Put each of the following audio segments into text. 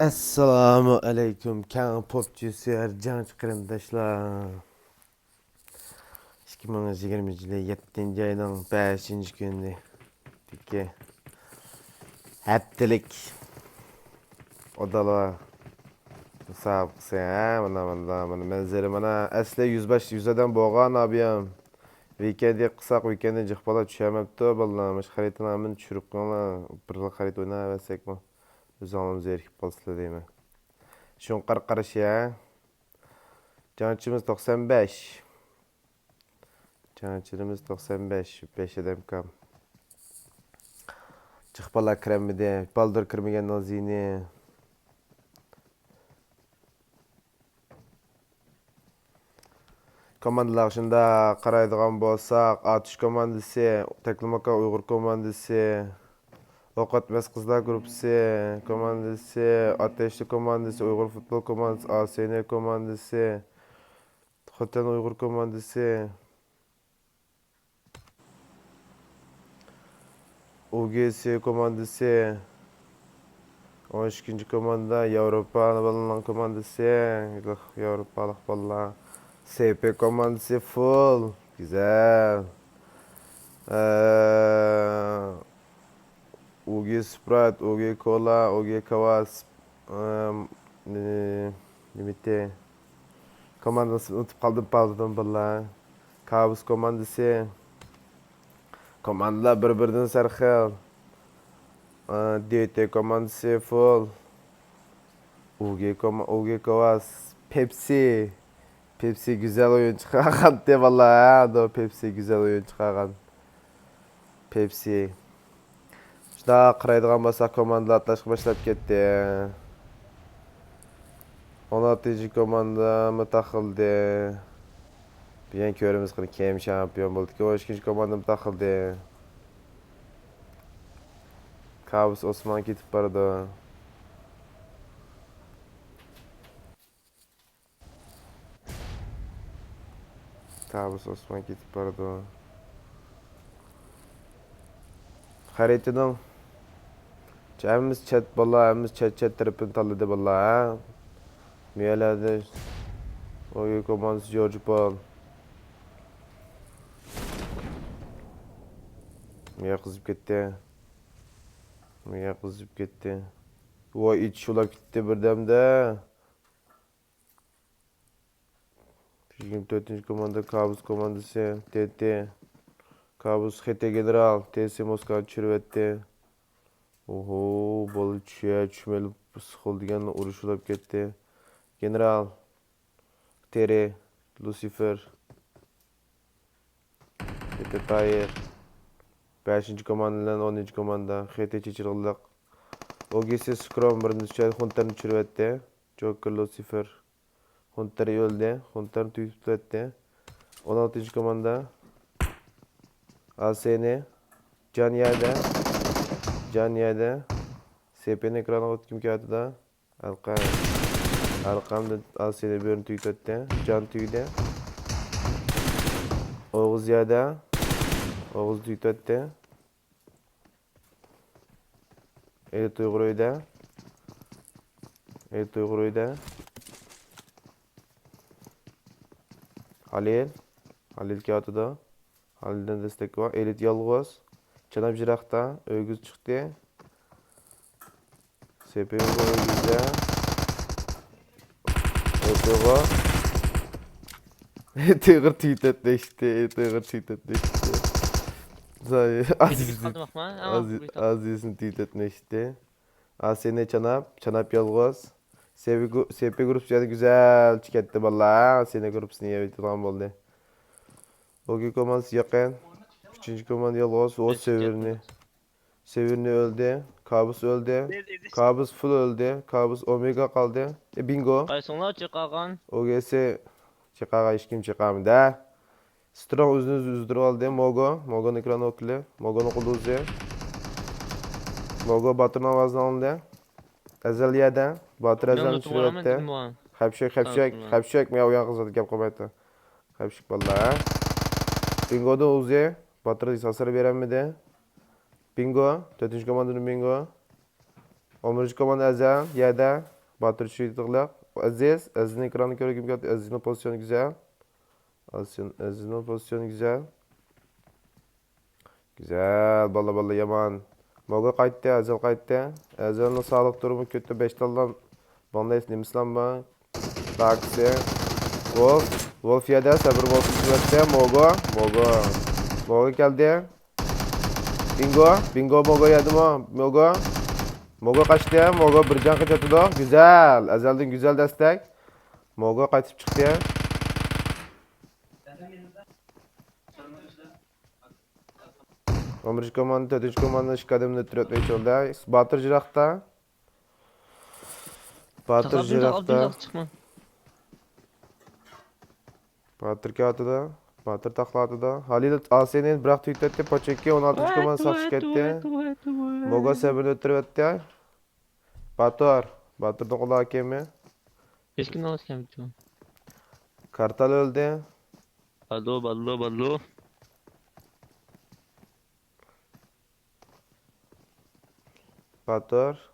Assalamu alaikum kan popçusu Ercan qarindoshlar. 2020 yılı 7. ayının 5. günü. Diki. Haftalık odalar müsabaqası ha. Mana manzara mana asli 100dan bo'lgan abiyam. Weekendga qilsak weekendga jiqbala tushamabdi vallahi. Mash xaritani tushirib qo'ygan. Bir xil xarit o'ynayversak-mi? O'zimiz erkib qolsa deyman. Shunqar qarash ya. Cançımız 95. Cançımız 95. 5 adam kam. Çıkpala kremide. Baldır kırmıgen nazini. Komandalar şunda qaraydigan bolsaq, atış komandası, Teklimaka Uyghur komandası, Okatmaz Kızlar Grupsi komandası, Ateşli komandası, Uyghur Futbol komandası, ASN komandası, Xotan Uyghur komandası, UGS komandası, 12. komanda Avrupa balon komandası, Avrupalık ballar. SP komandası full. Güzel. UG Sprite, UG Cola, UG Kavas. Limite. Komandası unutup kaldım pardon valla. Kabus komandası. Komandalar birbirinden sarxil. DT komandası full. UG Kavas. Pepsi. Pepsi güzel oyun çıkargan de vallahi ha. Pepsi güzel oyun çıkargan. Pepsi. Şuna qaraydigan bolsak komandalar atlashga boshlab ketdi. 16 komanda mı takıldı? Bilen körümüz qilib kim şampiyon bo'ldi. 12 komanda mı takıldı? Kabus Osman ketib bordi. Kabus Osman ketib bordi. Xaritadan Hammamiz chat bola, hammamiz chat tarafini tanladi bola ha. Miyaladi. Oy komandası George Paul. Miya qizib ketdi. Miya qizib ketdi. Voy iç ulab ketdi birdamda. 24. komanda Kabus komandası TT. Kabus HT General TS Moskva çürüvetti. Oho, bol çüşmeli sıkıl degan uruş ulab ketdi. General TR Lucifer TT Tayer 5. komandadan 10. komanda HT Çeçirliq OGS Scrum 1. Hunter'ni çürüvetti. Joker Lucifer Hunter öldü. Hunter'ni tüyüp etti. 16. komanda ASN Can yerde. Can yerde. SP'nin ekranı otkim kağıtıda. Arkamda ASN bir tüyüp etti. Can tüydü. Oğuz yerde. Oğuz tüyüp etti. Elit Uygur'uydu. Elit Uygur'uydu. Halil kağıtıda. Halil'den destek var. Elit Yalğız. Canab Jirak'ta. Ögüz çıktı. CPU Ögüz'de. ETG. ETG tweet etleşti. ETG tweet etleşti. Aziz'in tweet etleşti. ASN Çanap Yalğız. SP Group yani güzel çıkarttı valla. ASN Group niye bitiren oldu. Ogi komandası yakın. 3. komanda Yalğız. O Sevirni öldü. Kabus öldü. Kabus full öldü. Kabus Omega kaldı. Bingo. Qaysınlar çıqagan? OGS çıkağa hiç kim çıkamı da. Strong özünüz üzdürü aldı. Mogo'nun ekranı okulu. Mogo'nun kuluzu. Mogo Batır'ın avazını aldı. Ezeliye'de. Batır Ezel'ini çürüyetti. Hapşek mi ya uyan kızladı gel komaydı. Hapşek vallahi. Bingo'da Uzi. Batır hasarı veremedi. Bingo. 4. komandanın Bingo. 11. komanda Ezel. Yerde. Batır Şuyduklar. Aziz. Aziz'in ekranı görüyorum. Aziz'in pozisyonu güzel. Aziz'in pozisyonu güzel. Güzel. Balla balla yaman. Mogo kayıttı. Ezel kayıttı. Ezel'in sağlık durumu kötü. 5 daldan. Banda esnemişler. Taksi. Wolf. Wolf yedi. Sabır Wolf hizmette. Mogo. Mogo. Mogo geldi. Bingo. Bingo Mogo yedi mi? Mogo. Mogo kaçtı. Mogo bir can kaçırdı. Güzel. Ezel'den güzel destek. Mogo kaçıp çıktı. 11. komanda, 4. komanda şikademini türetmeyi çölde. Batır Jirak'ta. Batır Takla bir Jirak'ta. çıkma. Batır kağıtıda. Batır taklatıda. Halil Asen'in bırak tweet etti. Paçeki 16. komanda safşık etti. Mogo sebini türetti. Batır. Batır'ın kolu hakemi. Keşke ne alırken bitiyor. Kartal öldü. Ballo. Batır.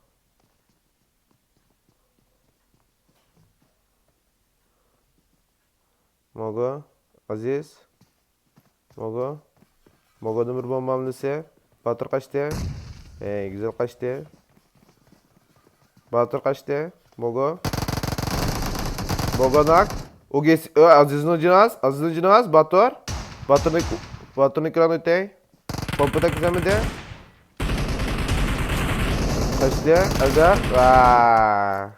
Mogo. Aziz. Mogo. Mogo demir bomba hamlesi. Batır kaçtı. Güzel kaçtı. Batır kaçtı. Mogo. Mogo nak. Aziz'in ucunaz. Aziz'in ucunaz. Batır. Batır'ın ekranı ötey. Komputa gizemedi. Kaçtı. Ezer. Vaa.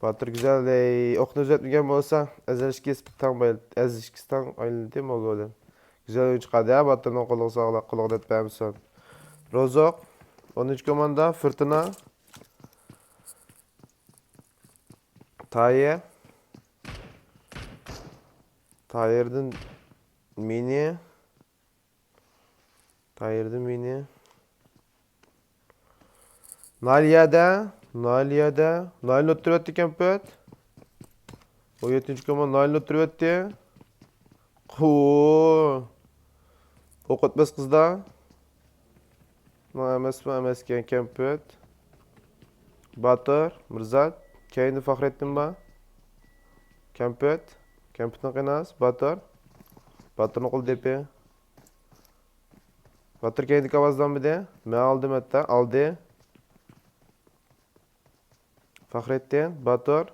Batır güzel dey. Okunu düzeltmegen bolsa Ezer işkisi tam bayıldı. Ez işkisi tam ayıldı Mogo'dan. Güzel oyun çıkardı ya. Batır'ın kolu sağla. Kulu etmeymişsin. Rozok. 13 komanda. Fırtına. Tayyip. Tayyip'in mini. Tayyip'in mini. Naliye'de. Nail'in oturuyordu kempet. O 7. komanda Nail'in oturuyordu. Kuuu. Okutmaz kızda. Emes kempet. Batır. Mirzat. Kendi Fahrettin ba. Kempet. Kempet'in kınas. Batır. Batır'ın okul depi. Batır kendi kavazdan bir de. Me aldım hatta. Aldı. Fahrettin. Batır.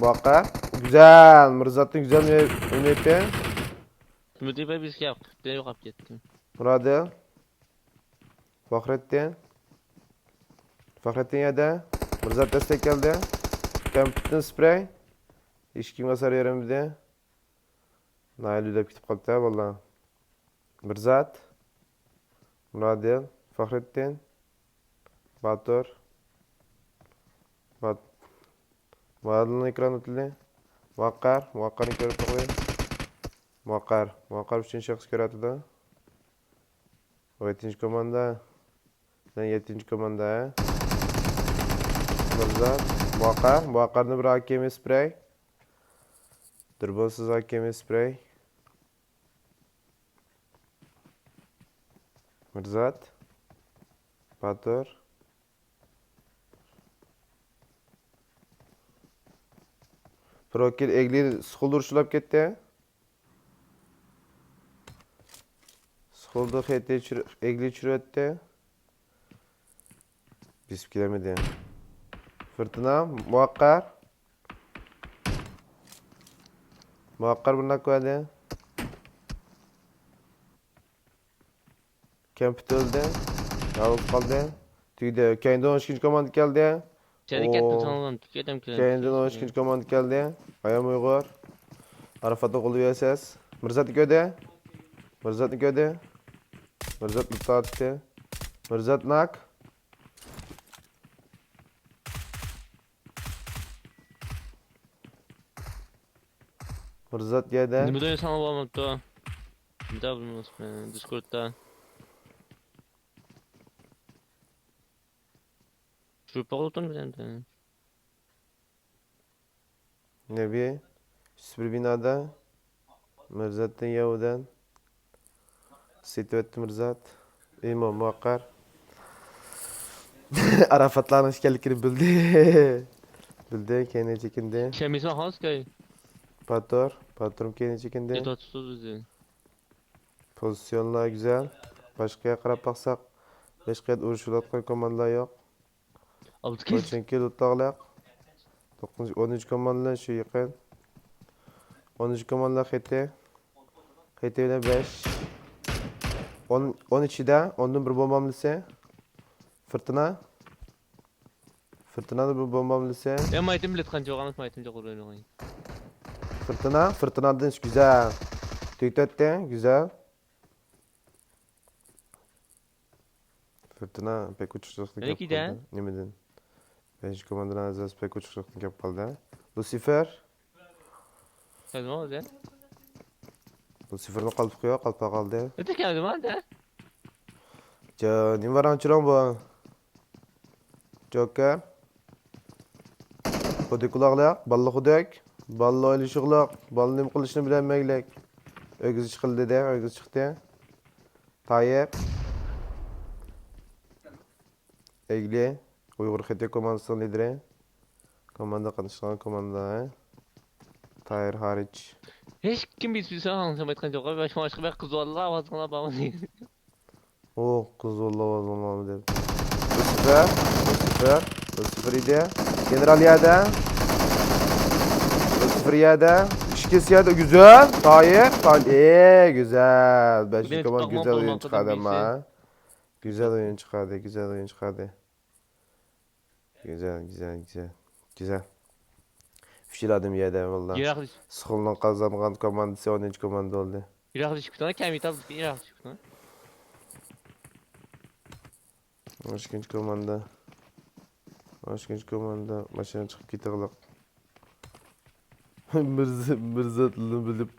Bakar. Güzel. Mirzat'ın güzel MVP. Müdür biz yap. Ben yok yap gittim. Murad'ı. Fahrettin. Fahrettin yedi. Mirzat destek geldi. Kempet'in sprey. Hiç kim hasar yerimdi. Nail ödep gitip kaldı ya valla. Mirzat. Murad'ı. Fahrettin. Batır. Murad'ın ekran ötülü. Muakkar'ın ekran ötülü. Muakkar 3. şahıs keratıda. O 7. komanda. Sen 7. komanda ya. Mirzat. Muakkar'ın bir hakemi sprey. Durbonsuz hakemi sprey. Mirzat. Batır. Prokil egli sıkıldı urşulap ketdi. Sıkıldı egli çürüttü. Biz bilemedi. Fırtına. Muakkar buna koydu. Kempit öldü. Yalnız kaldı. Tüydü. Kendi 12. komanda geldi. Çelik ettim sanırım. Tüketim ki. Kendi 12. komanda geldi. Ayam Uygur. Arafat'ın kolu USS. Mirzat göde. Mirzat lütfen attı. Mirzat nak. Mirzat yedi. Müdür sana olmadı da. Bir daha bulmuş ben. Discord'da. Şu pakolutun bir tane. Nebi. Süpür binada. Mirzat'ın Yahudan. Sitvetti Mirzat. İmam Muakkar. Arafatların işgallikini bildi. Bildi, kendine çekindi. Şemisine has kay. Patron kendine çekindi. Yata tutuz bizi. Pozisyonlar güzel. Başkaya qarab baksak, hech qayerda urushayotgan komandalar yok. Abdülkerim. Pochenki Lutlaqlaq. 13 komandalar şu yaqin. 13 komandalar Xete. Xete bilan 5. 10 ichida 10dan bir bombamlisi. Fırtına. Fırtınada bir bombamlisi. Ya maytım bilet kanca oğanız maytım çok oynuyor. Fırtına. Fırtınadan güzel. Tüytetti. Güzel. Fırtına pek uçuşluklu Ne gap ki de? qildi. Nimadan? 5 komandadan azaz pek uçuşluklu gap qildi. Lucifer. Kazma oldu ya. Lucifer'ni qalbi qo'yib, qalpa qoldi. Ne tek geldi var da? Nima varanchiron bu? Joker. Xuddi quloqliq, balla xudek. Balla o'ylishiqliq, balla nima qilishni bilmaylik. O'giz chiqildi-da, o'giz chiqdi. Tayyip. Egli. Uyg'ur Xitoy komandasining lideri. Komanda qatnashgan komanda. Tayyip hariç. Hiç kim bilsin anlasamayız kanca oğanız. Başka başka bir kız valla avazına bağlı değil. Oh, kız vallahi vallahi dedi. Lucifer, Lucifer, Lucifer ide. General yada. Lucifer yada. İşkes yada güzel. Tayyip, güzel. Beşinci Benim komand tutmam güzel oyun olmaktadır çıkardı birisi. ama. Güzel oyun çıkardı, güzel oyun çıkardı. Güzel, güzel, güzel. Güzel. Fişiladım yada vallahi. Irak Sıkıldan kazangan komandası 10. komanda oldu. Irak çıktı. Kendi tabi Irak çıktı. 12. komanda. 12. komanda maşına çıkıp gidiyorlar. Mirzatlı bilip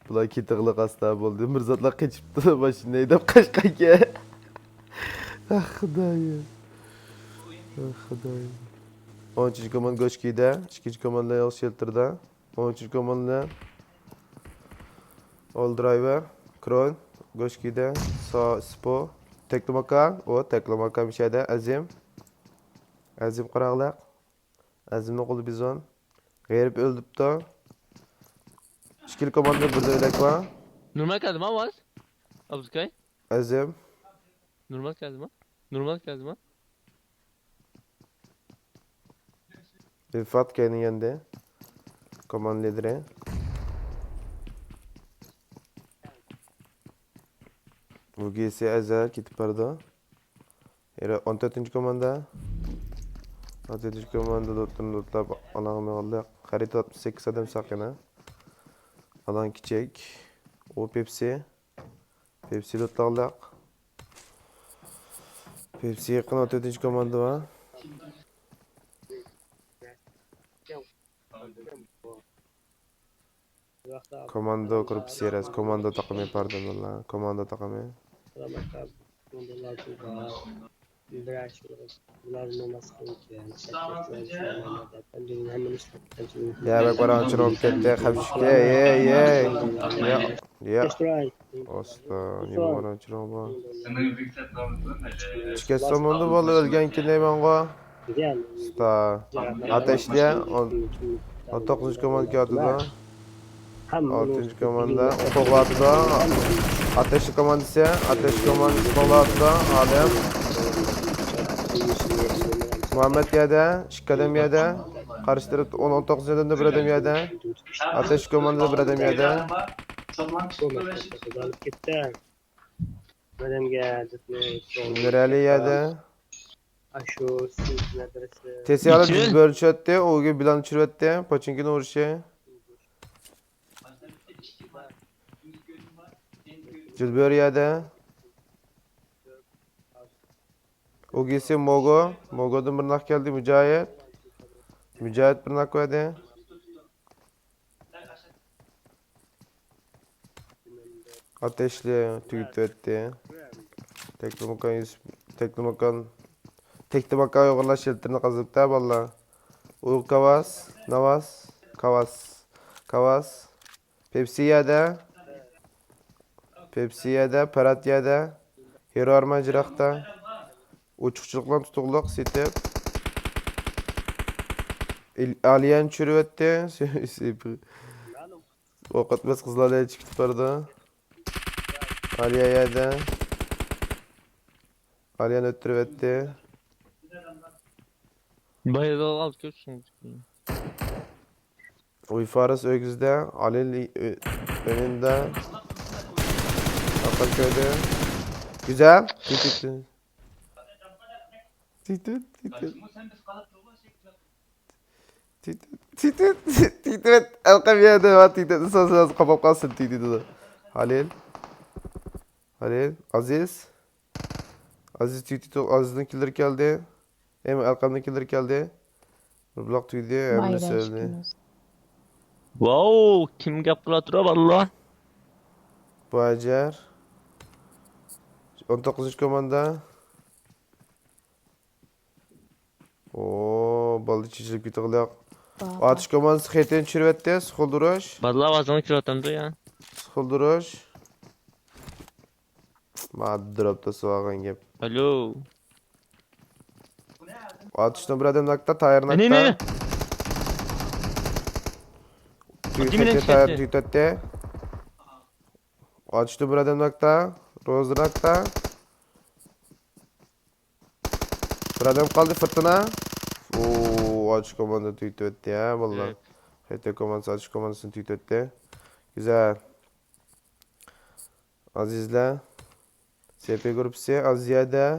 bular ketiqliq hasta bo'ldi. Mirzatlar qochibdi, mashina haydab Qashqarga. Ah xudoyim. Ah xudoyim. 10-chi komand Gochkida, 2-chi komanda Yo'l Shelterda, 10-chi komanda All Driver, Kron, Gochkida, Spo, Teknomaka, Teknomaka mishada Azim. Azim qaraqlaq. Azimning qo'li bizon. G'erib o'ldibdi. İkili komanda burada öylek var. Normal geldi mi avaz? Abdülkerim. Azim. Normal geldi mi? Normal geldi mi? Rifat kendinin yanında. Komand lideri. Vugisi Ezer gidip vardı. 14. komanda. 14. komanda lotlab alağımı aldı. Harita 68 adam sakına. Alan küçük. O Pepsi. Pepsi lotlarlaq. Pepsi yakın 14. komanda var. Komando grup series. Komando takımı pardon valla. Komando takımı. Ya bak var ançın kette kapışık ye ya Osta ne var ançın bu Çıkes zamanında valla ölgen ki ne ben ko Osta ateşli 19. komanda kağıtıda 6. komanda Kovatıda Ateşli komandası Kovatıda Alem Muhammed yada, Şikadem yada, karşı tarafta 19 yılında bir adam yada, Ateş komandada bir adam yada. Nereli yada? Tesiyalı İki. düz bölüşetti, o gibi bilan çürüvetti, Paçinkin uğraşı. Cülbör yada. O giysi Mogo'dan bir nak geldi Mücahit. Mücahit bir nak verdi. Ateşli tüyüt etti. Teknomakan yoğurlar şelterini kazıkta valla. Uğur Kavas. Pepsi yada, Parat yada. Hero Arman jirakta. Uçukçulukla tutukluk sitep. Alien çürüvetti. Okutmaz kızlarla çıkıp vardı. Aliye yedi. Alien öttürüvetti. Bayıldı al körsün. Uyfarız ögüzde. Alil önünde. Akılköy'de. Güzel. Titit. Titit. Titit. Titit. Titit. Alkamiye'de var titit. Saz kapap kalsın titit. Halil. Halil. Aziz. Aziz titit. Aziz'in killer geldi. Hem Alkam'ın killer geldi. Rublak tüydü. Hem de söyledi. Bayraşkınız. Wow, kim gapla tura valla. Bu Acar. 19. komanda. Oo, balı çiçek bir tıklıyak. Baba. Atış komandası xeten çürüvette. Sıkılduruş. Valla vazını kilotamdı ya. Sıkılduruş. Ma dropta soğan gep. Alo. Atıştan bir adam nakta, tayar Ne? nakta. Kimin Xete tayar eşkisi? tüytette. Atıştan bir adam nakta. Roz nakta. Bir adam kaldı fırtına. Oo, atış komanda tüytetti ya valla. Evet. Xete komandası atış komandasını tüytetti. Güzel. Aziz'le. SP grupsi Aziye'de.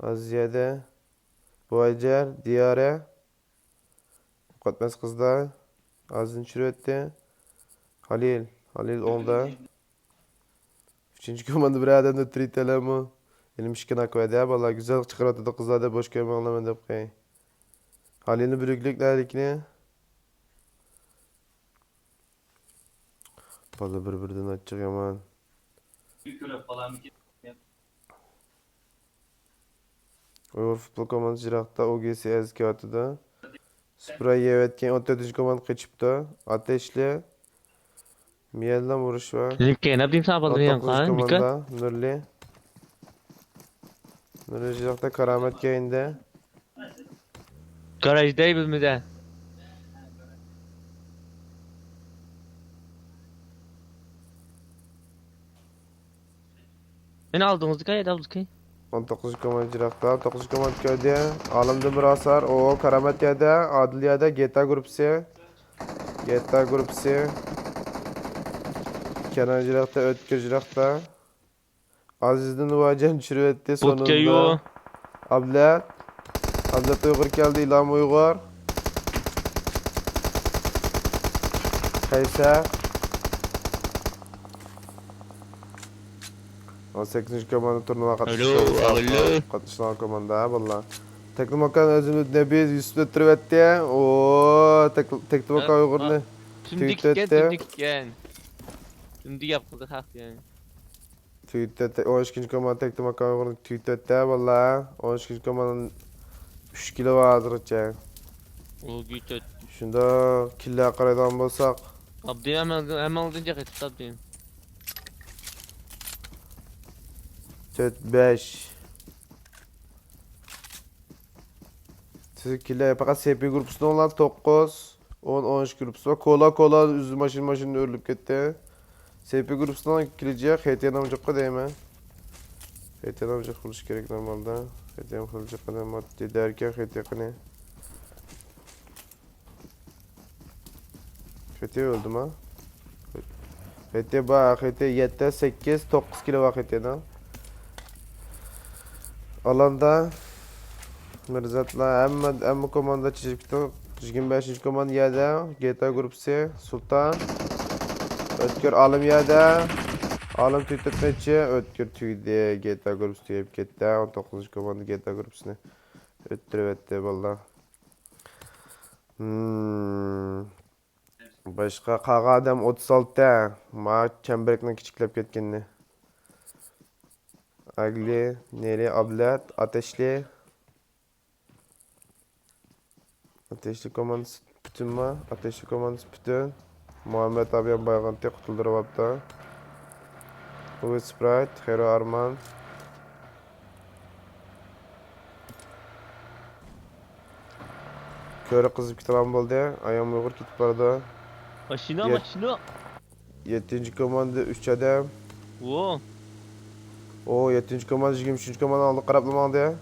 Aziye'de. Boycer, Diyare. Katmaz kızlar. Aziz'in çürüvetti. Halil. Halil oldu. Üçüncü komanda bir adam da tritele mi? Elim şıkkına koydu ya. Valla güzel çıkarttı da kızlar da boş görme anlamadı. Halil'in büyüklüklerlikini. Valla birbirinden açacak yaman. Uğur futbol komandası Jirak'ta OGS eski atıda. Spray yevetken 14. komand kaçıptı. Ateşli. Miyel'den vuruş var. Limke ne yapayım sana balını yan 19. kan? Dikkat. komanda Nurli. Nurli Jirak'ta karamet yayında. Garajdayız mi de? Beni aldınız dikkat edin dikkat. 19 komand Jirak'ta. 9 komand köyde. Alımdı bir hasar. O karamet yada. Adil yada. GTA grupsi. GTA grupsi. Kenan Jirak'ta. Ötkür Jirak'ta. Aziz'den Uvacan çürüvetti sonunda. Botkeyo. Ablet. Ablet Uygur geldi. İlham Uygur. Kayser. 18. komanda turnuva Alo. katışılan komanda valla. Tekli makan özümüz ne biz üstüne türvetti. Ooo tekli makan Uygur'unu Tümdük gel tümdük gel. Tümdük yapıldı hak yani. tüytetti. 12. komanda tekli makan Uygur'unu tüytetti valla. 12. komandanın 3 kilo vardır çay. O güç. Şunda killa qaraydan bolsaq. Abdin hemen aldınca kaçtı abdin. 4-5. Siz killa faqat CP grupusunda olan 9, 10, 13 grupusu var. Kola üzü maşın örülüp ketdi. CP grupusundan kilecek. HT'den amcaqqa deyman. HT'den amcaq qilish kerak normalda. HT'den qilajak qadam maddi derken HT qini. HT öldüm ha. HT bak HT 7, 8, 9 kilo var HT'den. Alanda Mirzatla amma komanda çizikti. 25. komanda yada. GTA grupsi Sultan. Ötkür alım yada. Alım tüytetmeci. Ötkür tüyde GTA grupsi tüyep ketdi. 19. komanda GTA grupsini öttürüvetti valla. Başka qağa adam 36. Ma çemberekten kiçiklep ketkenini. Agli, Neri, Ablat, Ateşli. Ateşli komandası bütün mü? Ateşli komandası bütün. Muhammed abi bayğantı qutuldurup apta. Bu Sprite, Hero Arman. Körü kızıp gittiren boldu. Ayağım uygur gitip bardı. Машина, Yet, машина. 7. komanda 3 adam. О, O 7. komanda 23. komanda aldı qaraplamadı.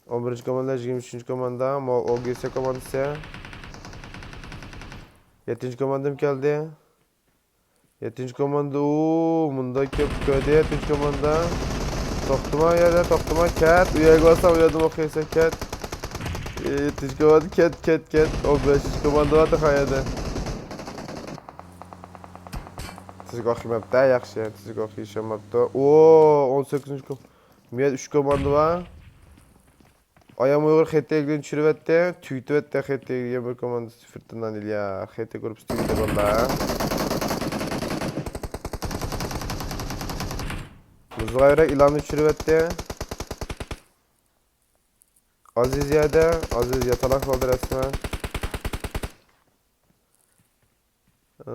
11. komanda 23. komanda. OGS komandası. 7. komandam geldi. 7. komanda munda köpköde 7. komanda. Toktuma yerde toktuma cat. Uyağa olsa uyadım okuysa cat. 7. komanda cat. 15. komanda var da hayada. Siz bakmapta yaxşı. Siz bakışamapta. Oo 18. komanda. 3 komanda var. Ayağım uygur xetteğini düşürüp etti. Tüytü etti xetteği yemek komandası fırtından il ya. Xetteği grup tüytü valla. Muzgayra ilanı düşürüp etti. Aziz yerde. Aziz yatalak kaldı resmen.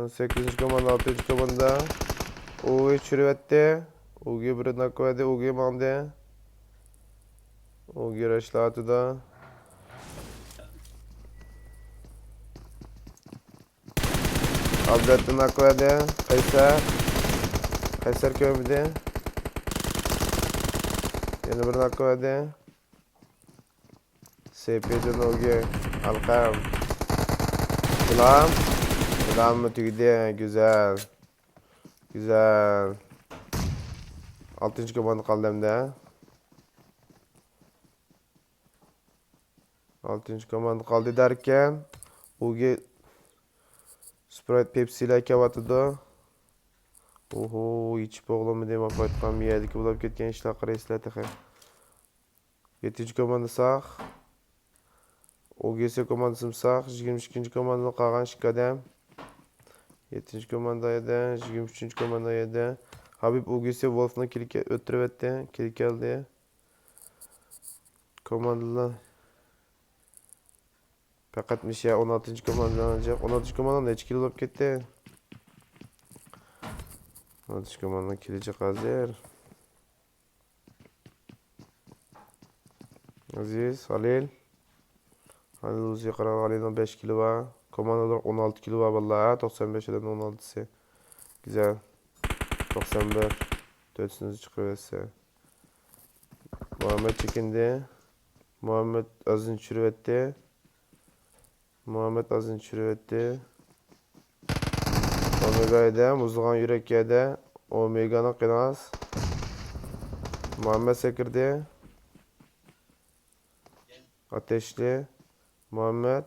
8. komanda 6. komanda. Uğu'yu düşürüp etti. Uğu'yu bir nakko etti. Uğu'yu mandı. Uğu'yu reşlatı da. Abdettin nakko etti. Kayser. Kayser kömüdü. Yeni bir nakko etti. SP'den Uğu'yu. Alkam. Selam. Selam mı tüydü? Güzel. Güzel. 6. komanda kaldı hem de. 6. komanda kaldı derken Ugi Sprite Pepsi ile kavatıdı. Oho hiç boğulama diyeyim apaytkan bir yerdeki bulup ketken işler karayısıyla tıkı. 7. komanda sağ. OGS komandası sağ. 22. komanda kalan şikadem. 7. komanda yedi. 23. komanda yedi. Habib OGS Wolf'una kilik öttürüp etti. Kilik geldi. Komandalar. Fakatmış ya 16. komandan alacak. 16. komandan da hiç kill olup gitti. 16. komandan kilecek hazır. Aziz, Halil. Halil Uzi Karan Halil'den 5 kilo var. Komandalar 16 kilo var vallahi. 95'den 16'sı. Güzel. 91. 400 çıkıyorsa. Muhammed çekindi. Muhammed Azin çürüvetti. Muhammed Azin çürüvetti. Omega'ya muzluğun yürek yedi. Omega'nın kınas. Muhammed sekirdi. Ateşli. Muhammed.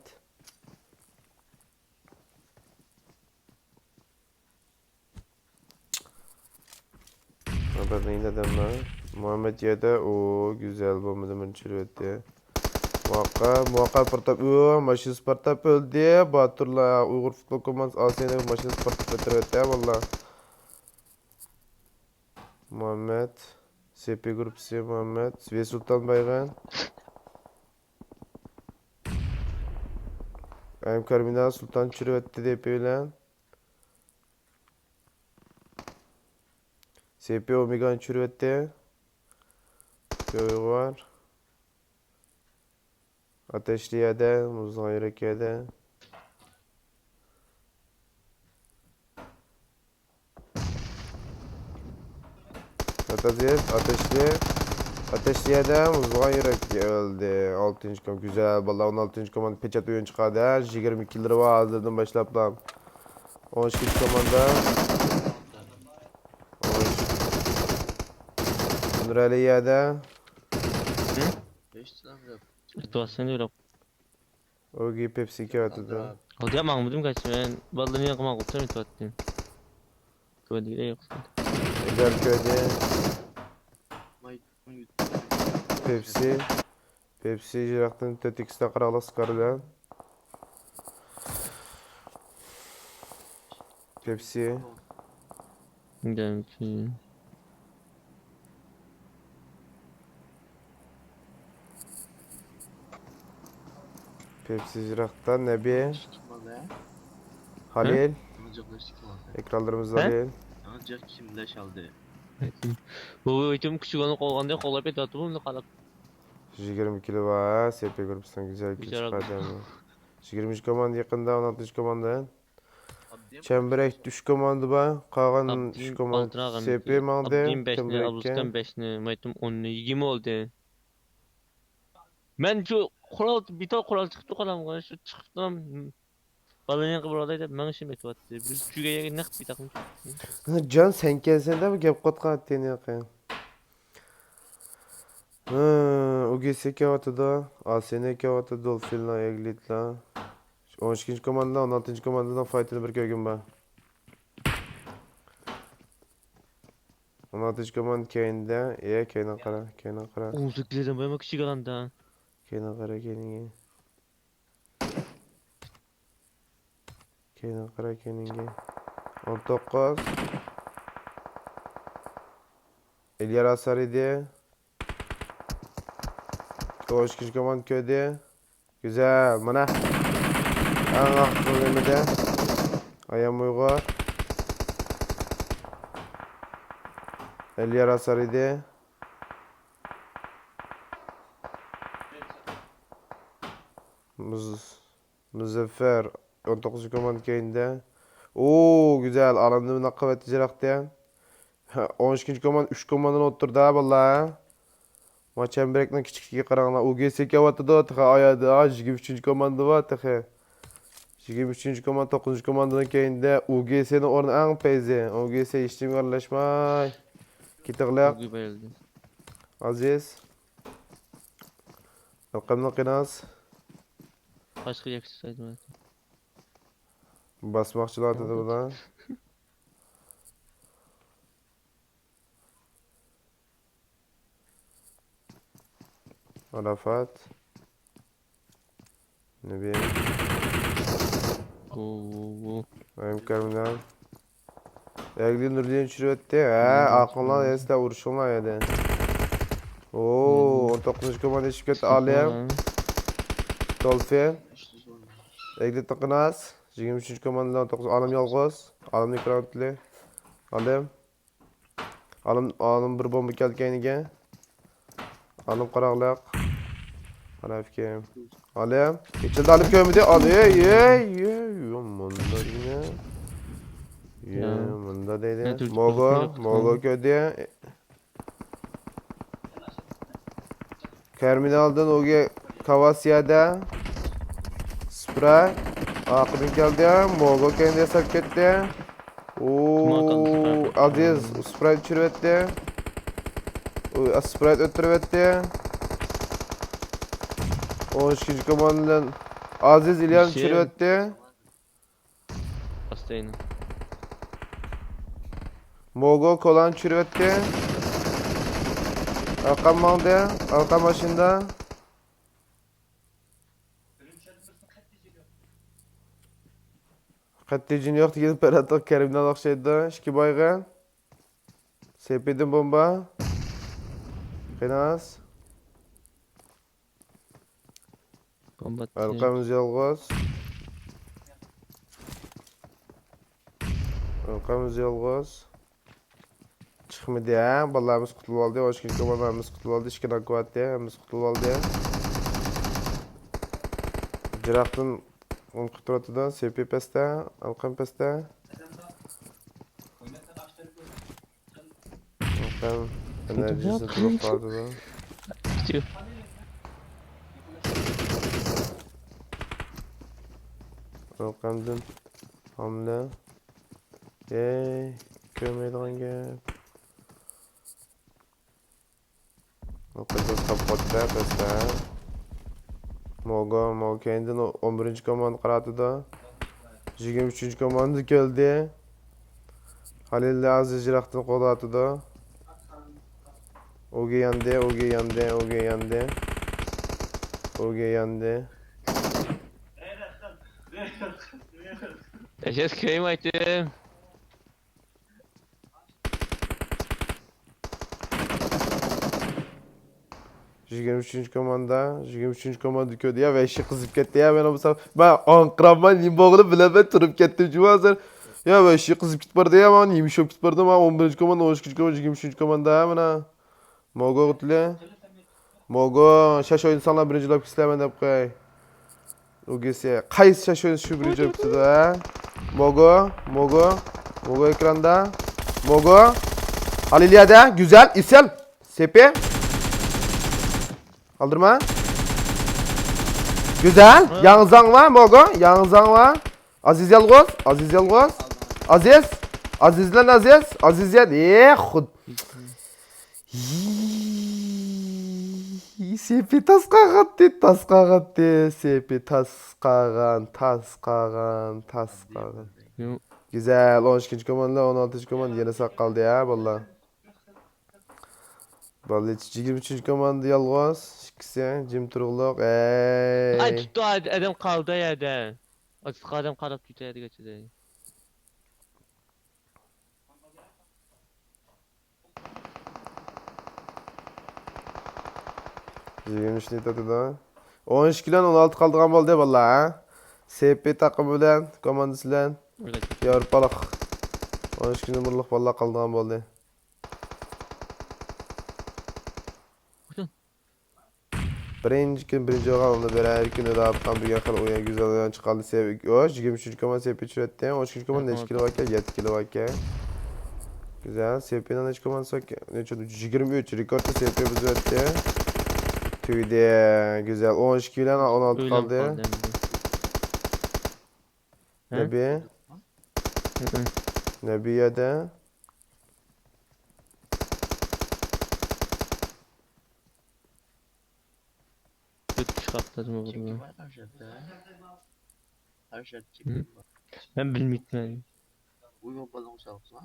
Haberden yine demler. Muhammed yedi. O güzel bombadan çürüttü. Muhakkak Partap. Maşin Spartap öldü. Batur'la Uygur Futbol Komandısı Asya'da Maşin Spartap ötürüttü. Valla. Muhammed. SP Grupsi Muhammed. Ve Sultan Baygan. Karmina Sultan çürüttü DP ile. SP Omega'nı çürüttü. Köy var. Ateşli yerde, muzluğa yürek yerde. Ateşli. Ateşli yerde, muzluğa yürek öldü. 6. kom güzel. Vallahi 16. komanda peçet oyun çıkardı. 22 lira var hazırdan başlayıp lan. 13. komanda. 13. Nurali yerde. Situasinya udah. Ogi Pepsi 2 atıdı. Oh dia mang mudim guys, men. Balını yakma kutsam itu atin. Tuh dia yok. Güzel köyde. Pepsi. Pepsi jiraktan tetikste karalı sıkarılan. Pepsi. Dan ki. Pepsi jiraktan Nebi. Halil. Ekranlarımız He? Halil. Ancak kimle çaldı? Bu için küçük onu kolganda kollap et atıp bunu kalak. 20 kilo var. SP grupsundan güzel kill Güzel çıkardı ama. 23 komanda yakında 16 komanda. Abdiyem Çemberek düş komandı var. Kalan düş Abdim komand altına SP kalmış. mağdı. Abdim 5'ni, Çemberek'e. Ablus'tan 5'ni, Maytum 10'ni, 20 oldu. Ben şu kural, bir tane kural çıktı kalam. Şu çıktım. Balanya kıvırdaydı. Ben işim etip attı. Bir cügeye nak bir takım çıktı. Can sen gelsen de mi gap kotka attığını yakın. UGS kavatıda. ASN kavatıda Dolphin'la Eglit'la. 12. komanda 16. komandadan fight'ını bir kögün var. 16. komand Kane'de. Kane'e kara. Kane'e kara. 18'den böyle küçük alanda. Kane'e kara Kane'e. Kane'e kara Kane'e. 19. Elyar Asari'de. 12. komand köyde. Güzel. Mana. En aklı bölümde. Ayağım uygar. Elyar Asari'de. Muzaffer 19. komand köyünde. Oo güzel. Alandı bir kuvvetli cirakten. 13. komand 3 komandan oturdu ha vallahi. Maç emberekten küçük karanlığa. UGS kavatıda atığa ayadı. 23. komandı var atığa. 23. komand 9. komandanın köyünde. UGS'nin ornu en peyzi. UGS işlem kardeşmay. Kitıqlaq. Bugü belirdi. Aziz. Alqamlı qinas. Başka yakışık saydım. Basmaqçılar atıda buna. Arafat. Ne bileyim. Oo. Ayım Kerminal. Egli Nurdiyen çürüyetti. Aklına esde vuruşunla yedi. Oo, 19. komanda şirket Aliyem. Dolphin. Egli Tıkınas. 23. komanda 19. Alım Yalğız. Alım Nikrantli. Alım. Alım bir bomba geldi kendine. Alım Qaraqlaq. Qarafkem. Alım. İçildi alıp kömüdü. Munda yine. Munda deydi. Mogo köydü. Terminaldan Oge Kavasya'da. Spray. Akibin geldi. Mogo kendi yasak etti. Oo, Aziz Sprite çürüvetti. Sprite öttürüvetti. 12. komandan Aziz İlyan Şey. çürüvetti. Hastayım. Mogo kolan çürüvetti. Alkan maldı. Alkan başında. Katticin yok diye operator Kerim'den akşaydı. Şiki baygan. Sepedin bomba. Kınas. Kombat. Alkamız yalğız. Alkamız yalğız. Çıkmadı ya. Ballarımız kutlu oldu. Hoş geldin. Ballarımız kutlu oldu. İşkinden kuvvetli. Hemimiz kutlu oldu. Cirahtın on kutratıdan. Sepi peste. Alkam peste. Alkam enerjisi durup kaldı da. Küçük. Alkamdın. Hamle. Görmeydiğin gel. Alkamdın kapattı peste. Mogo kendini 11. komanda qaratıda. 23. komanda geldi. Halil de Aziz Cirahtın qolu atıda. Oge yandı. Oge yandı. Eşes köyüm açtım. Jigem 3. komanda. Jigem 3. komanda köydü ya ve eşi kızıp gitti ya ben o ben Ankara'dan Limboğlu bile ben turup gittim cuma hazır. Ya ben şey kızıp git barda ya man. Yemiş op git barda man. 11. komanda, 12. komanda, 23. komanda ya mana. Mogo gutule. Mogo şaş oyun sana birinci lap kislemen dep koy. O gese qaysi şaş oyun şu birinci lap kisledu ha? Mogo, Mogo. Mogo ekranda. Mogo. Halilia'da güzel. İsel. Sepe. Kaldırma. Güzel. Yağızan var Mogo. Yağızan var. Aziz Yalgoz. Aziz Yalgoz. Aziz. Aziz lan Aziz. Aziz ya. Xud. Sepi tas qağatdı. Tas qağatdı. Sepi tas qağan. Tas qağan. Tas qağan. Yo. Güzel. 12. komanda, 16. komanda yine sak kaldı ya valla. Vallahi 23. komanda yalğız. İkisi Jim Turguluk. Ay Ey. tuttu adam kaldı yerden. Açık adam kalıp tutaydı geçti. 23 ne tadı da. 13 bilen 16 kaldırgan boldu valla ha. SP takımı bilen, komandası bilen. Öyle. Avrupalık. 13 numaralık valla kaldırgan boldu. Birinci oğlanla beraber gün öde yapkan bir yakın oyun güzel oyun çıkardı. O 23. komanda SP çüretti. 13. komanda 3 kilo vakya, 7 kilo vakya. Güzel. SP'den 3 komanda sok. Ne çözdü? 23. Rekorda SP bizi ötti. Tüyde. Güzel. 12 ile 16 Öyle kaldı. kaldı. He? Nebi. Nebiye de. Kötü çıkarttım Kim bunu. var karşıda? Karşıda Hı. kim var? Ben bilmiyorum. Uyuyor balon salsa.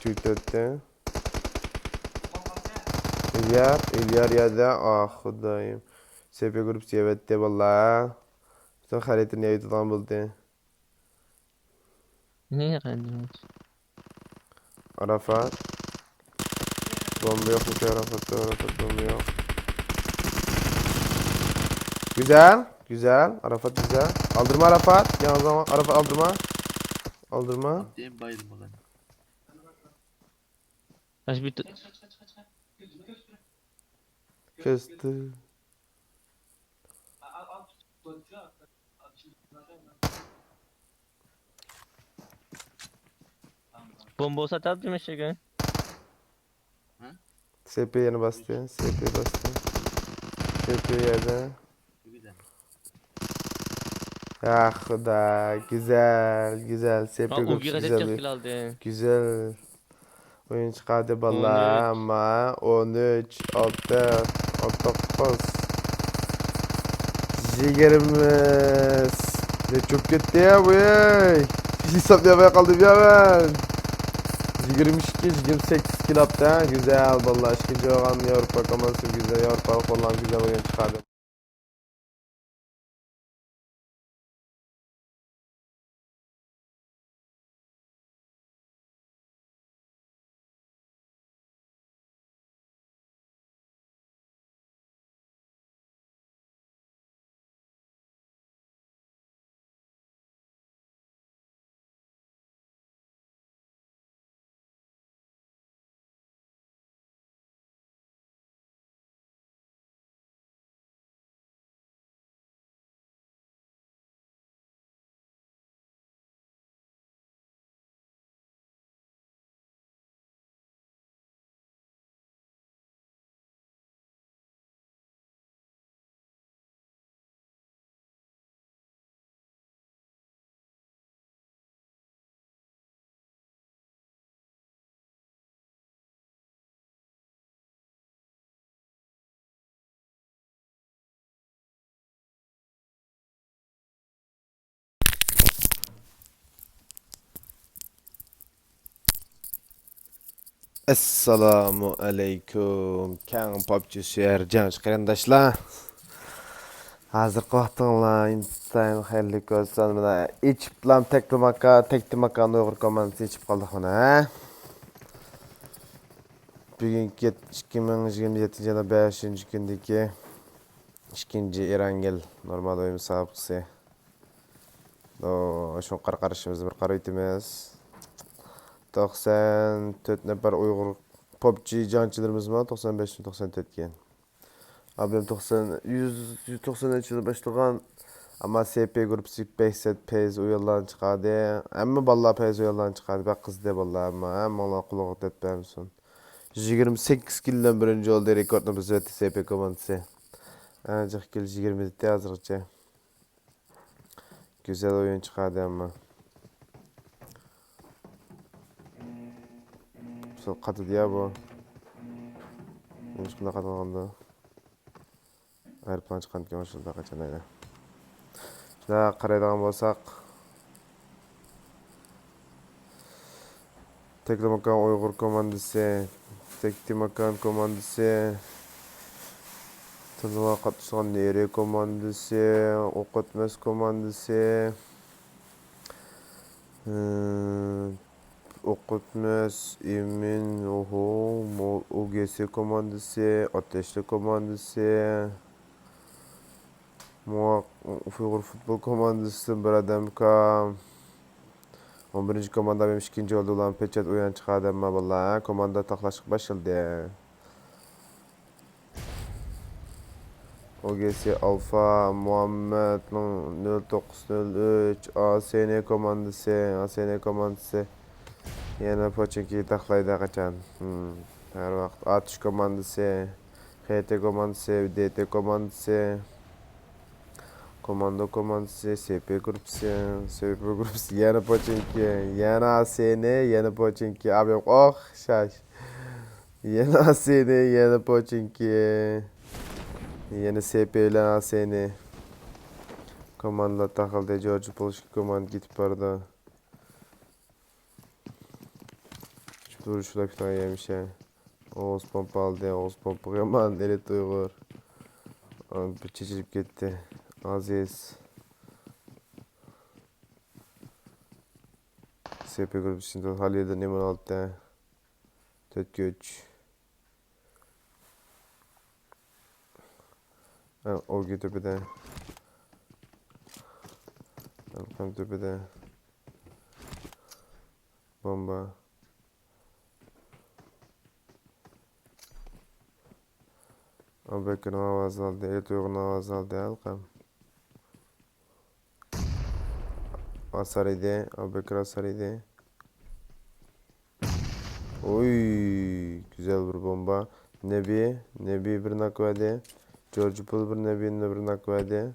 Tüyde. İlyar ya da ah Xudayım. SP grup sevette valla. Sen haritini yayıtıdan buldu. Ne kendin? Arafat. Bomba yok mu ki Arafat'ta? Arafat bomba yok. Güzel. Güzel. Arafat güzel. Aldırma Arafat. Yalnız ama Arafat aldırma. Aldırma. Abdiyem bayılma lan. Kaç bir Kesti. bomba olsa tabii mi şey gün? SP yeni bastı. SP bastı. SP yerde. Bir de. Ah da güzel. Güzel. SP Ha o grup bir güzel. adet kill aldı. Güzel. Oyun çıkardı valla 13. ama 13, 6, 19. Ciğerimiz. Ne çok kötü ya bu ya. Bir hesap yapmaya kaldım ya ben. Ciğerim 2, ciğerim 8 kilo yaptı ha. Güzel valla. İkinci olan Avrupa kaması güzel. Avrupa falan güzel oyun çıkardı. Assalamu alaikum. Kang PUBG Ercan qarindoshlar. Hozirgi vaqtinglar intayin xayrli ko'rsin. Mana ichib bilan tektimaka Uyg'ur komandasi ichib qoldik mana. Bugungi 2027 yili 5-kundagi İkinci Erangel normal oyun sabıksı. Şun qarqarışımız bir qaraytımız. 94 nefer Uygur PUBG cançılarımız var. 95-94 gen. Abim 193 yılı başlagan ama SP grup 5 pez uyallan çıkadı. Amma balla pez uyallan çıkadı. Bak kız de balla amma ona kulak etmemsin. 28 kilden birinci oldu rekordunu biz ötü SP komandası. Ancak kill 20'de azırca. Güzel oyun çıkardı ama. Sol katı diye bu. Hiç bunda katılmadı. Aeroplan çıkan ki şurada kaçan öyle. Şuna qaraydigan bolsak. Teklimakan Uygur komandası, Teklimakan komandası, turnuva katışan Nere komandası, Okutmez komandası, Okutmez, Emin, OGS komandası, Ateşli komandası, Uygur futbol komandası, bir adam ka 11. komanda benim ikinci oldu olan peçet uyan çıkardı ama vallahi komanda taklaşık başladı. OGS Alfa Muhammed 0903 ASN komandası yana poçinki taklayda kaçan. Her vakt atış komandası, HT komandası, DT komandası, komando komandası, SP grupsi, yana poçinki, yana ASN, yana poçinki. Abi oh şaş. Yana ASN, yana poçinki. Yana SP ile ASN. Komandla takıldı. George Polski komand gitip barda. Şu duruşla falan yemiş ya. Oğuz pompa aldı. Oğuz pompa komand. Elit Uygur. Bir çeçilip gitti. Aziz. SP grubu içinde Halil'de Neman altta. Tötgüç. Orgi tepede. Alkan tepede. Bomba. Abekir'in avazı aldı. Elit Uygur'un avazı aldı. Alkan. Asaride. Abekir Asaride. Oy, güzel bir bomba. Nebi bir nak verdi. George Paul bir Nebi'nin bir nak verdi.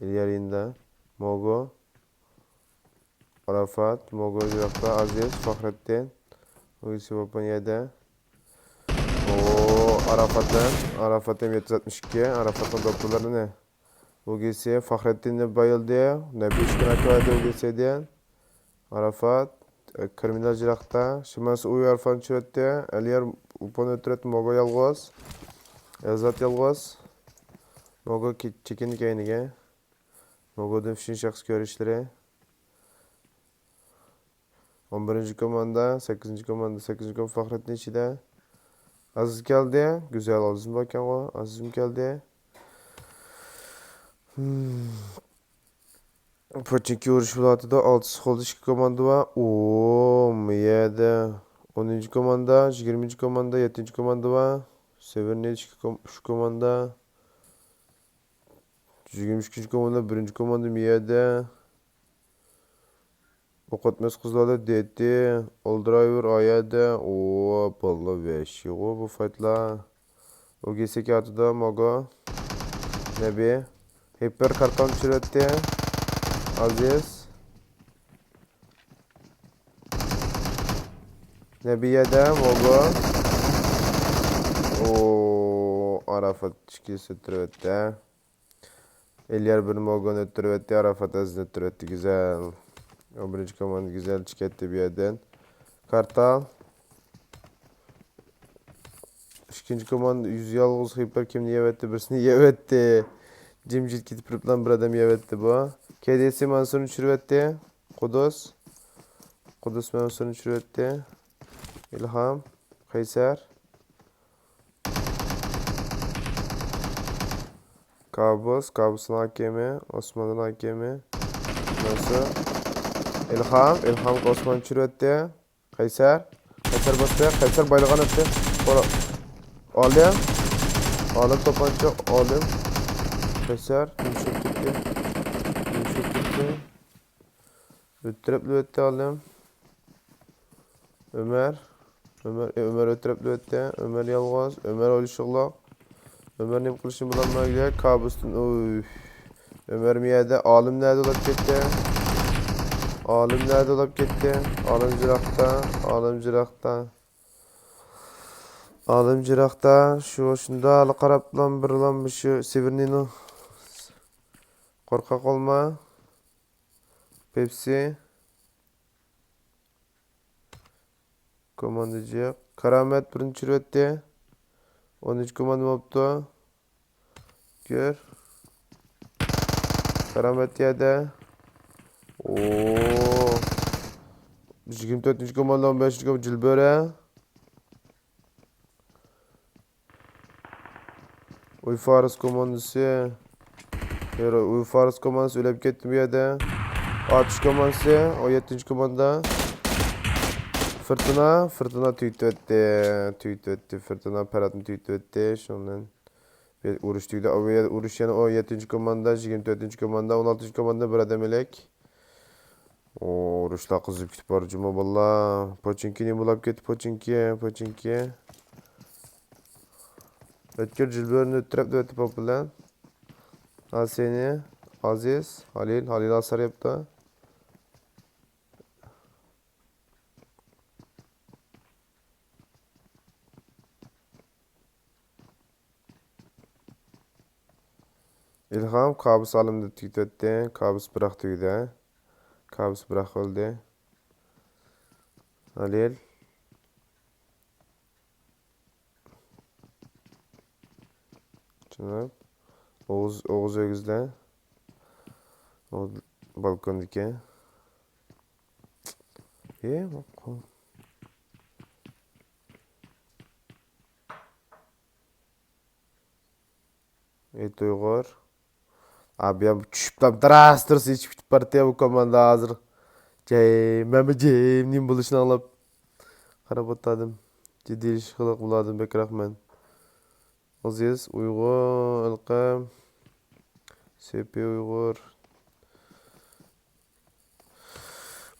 İlyarında Mogo. Arafat. Mogo Irak'ta Aziz. Fahrettin. Uyusu Papanya'da. Arafat'ın 762. Arafat'ın doktorları ne? UGS'ye Fahrettin'le bayıldı. Nebi 3 nak verdi UGS'den. Arafat. Kriminal Irak'ta. Şimansı Uyu Arfan çürüttü. Eliyar Upan ötüret Mogo yalgoz. Elzat yalgoz. Mogo çekindik aynıge. Mogo'dan fişin şahs görüşleri. 11. komanda, 8. komanda, 8. komanda Fahrettin içinde. Aziz geldi. Güzel Aziz'im bakın o. Aziz'im geldi. Poçinki vuruş bulatıda 6 oldu 2 komanda var. Ooo miyede. 10. komanda, 20. komanda, 7. komanda var. Sever'in şu komanda. 22. komanda, 1. komanda miyede. Okutmaz kızlarda dedi. Oldrayver ayade. Ooo balla 5. Ooo bu fightla. O GSK atıda Mogo. Nebi. Hyper karton çürüttü. Aziz. Nebiye'de Mogo. Ooo Arafat çıkıyorsa türetti. Elyar bir Mogo'nu öttürüvetti. Arafat Aziz'ni öttürüvetti. Güzel. 11. komanda güzel çıketti bir yerden. Kartal. 2. komanda 100 yalğız hiper kimni yevetti. Birisini yevetti. Cimcit gidip rıplan bir adam yevetti bu. KDS Mansur'unu çürüvetti. Kudüs. Kudüs Mansur'unu çürüvetti. İlham. Kayser. Kabus'un hakemi, Osman'ın hakemi. Nasıl? İlham Osman çürüttü. Kaysar bastı. Kaysar bayrağını attı. Oğlum. Oğlum topancı. Oğlum. Kaysar. Yumuşak gitti. Öttürüp öttü oğlum. Ömer öttürüp öttü. Ömer yalğız. Ömer oluşuqlaq. Ömer ne kılışını bulanmaya gidiyor. Kabus'un. Ömer miyede. Oğlum nerede olup gitti? Oğlum Cirak'ta. Şunda alı qaraplan bir şu Severnino. Korkak olma. Pepsi. Komandacı. Karamet birinci çürüttü. 13 komanda oldu. Gör. Karamet yedi. Ooo. 24. komanda 15. komanda Cilböre. Uyfarız komandası. Uyfarız komandası ölüp gitti bir yerde. Atış komandası 17. komanda. Fırtına tüyt öttü. Fırtına Perat'ın tüyt öttü. Şundan bir uruş tüydü. Uruş yani o 7. komanda, 24. komanda, 16. komanda bir ademelek. O uruşlar kızıp gitip barcıma valla. Poçinki'ni bulap gitti Poçinki. Ötkür Cilbör'ünü öttürüp de öttü popülen. Aseni, Aziz, Halil Asar yaptı. İlham Kabus alımda tüyt öttü. Kabus bırak tüydü. Kabus bırak öldü. Halil. Cenab. Oğuz Ögüz'le. O balkondaki. İyi bak. Evet Uygur. Abi ya çüp tam drastırsı hiç partiye bu komanda hazır. Cem'nin buluşunu alıp karabotadım. Ciddi iş kılık buladım Bekrahman. Aziz Uygur Ilkım. SP Uygur.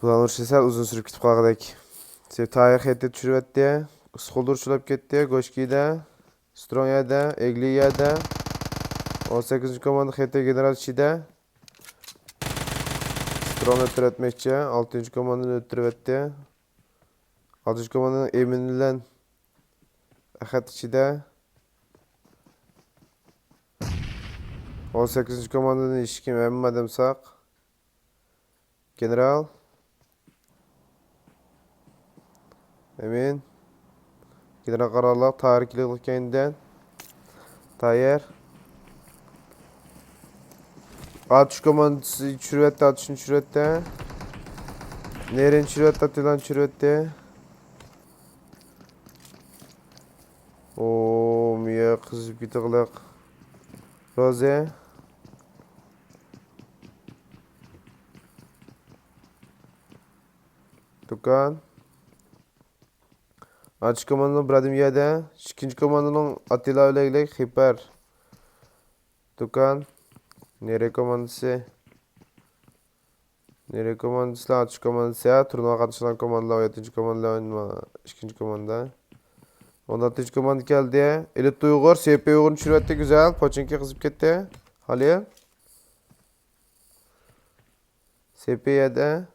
Bulan urşesel uzun sürüp gitip kalkıdak. Sevtayı xeyette düşürüp etti. Skoldur çulap gitti. Goşki'de. Stronya'da. Egliye'de. 18. komanda xeyette General Çi'de. Strong öttürüp etmekçi. 6. komandanı öttürüp etti. 6. komandanın eminilen Axat içide. 18. komandanın işki Memim Adamsak. General. Emin. General Kararlıq. Tarihkilik kendinden. Tayyar. Atış komandası çürüvette. Atışın çürüvette. Nerin çürüvette. Atılan çürüvette. Ooo miye kızıp gitıqlıq. Roze. Tukan. Atış komandanın Bradim Yede. İkinci komandanın Atilla Öleglek. Hiper. Tukan. Nere komandası. Atış komandası ya. Turnuva katışılan komandalar. 7. komandalar. 2. komanda. 16. komanda geldi. Elit Uygur. SP Uygur'un çürüvette güzel. Poçinki kızıp gitti. Halil. SP Yede.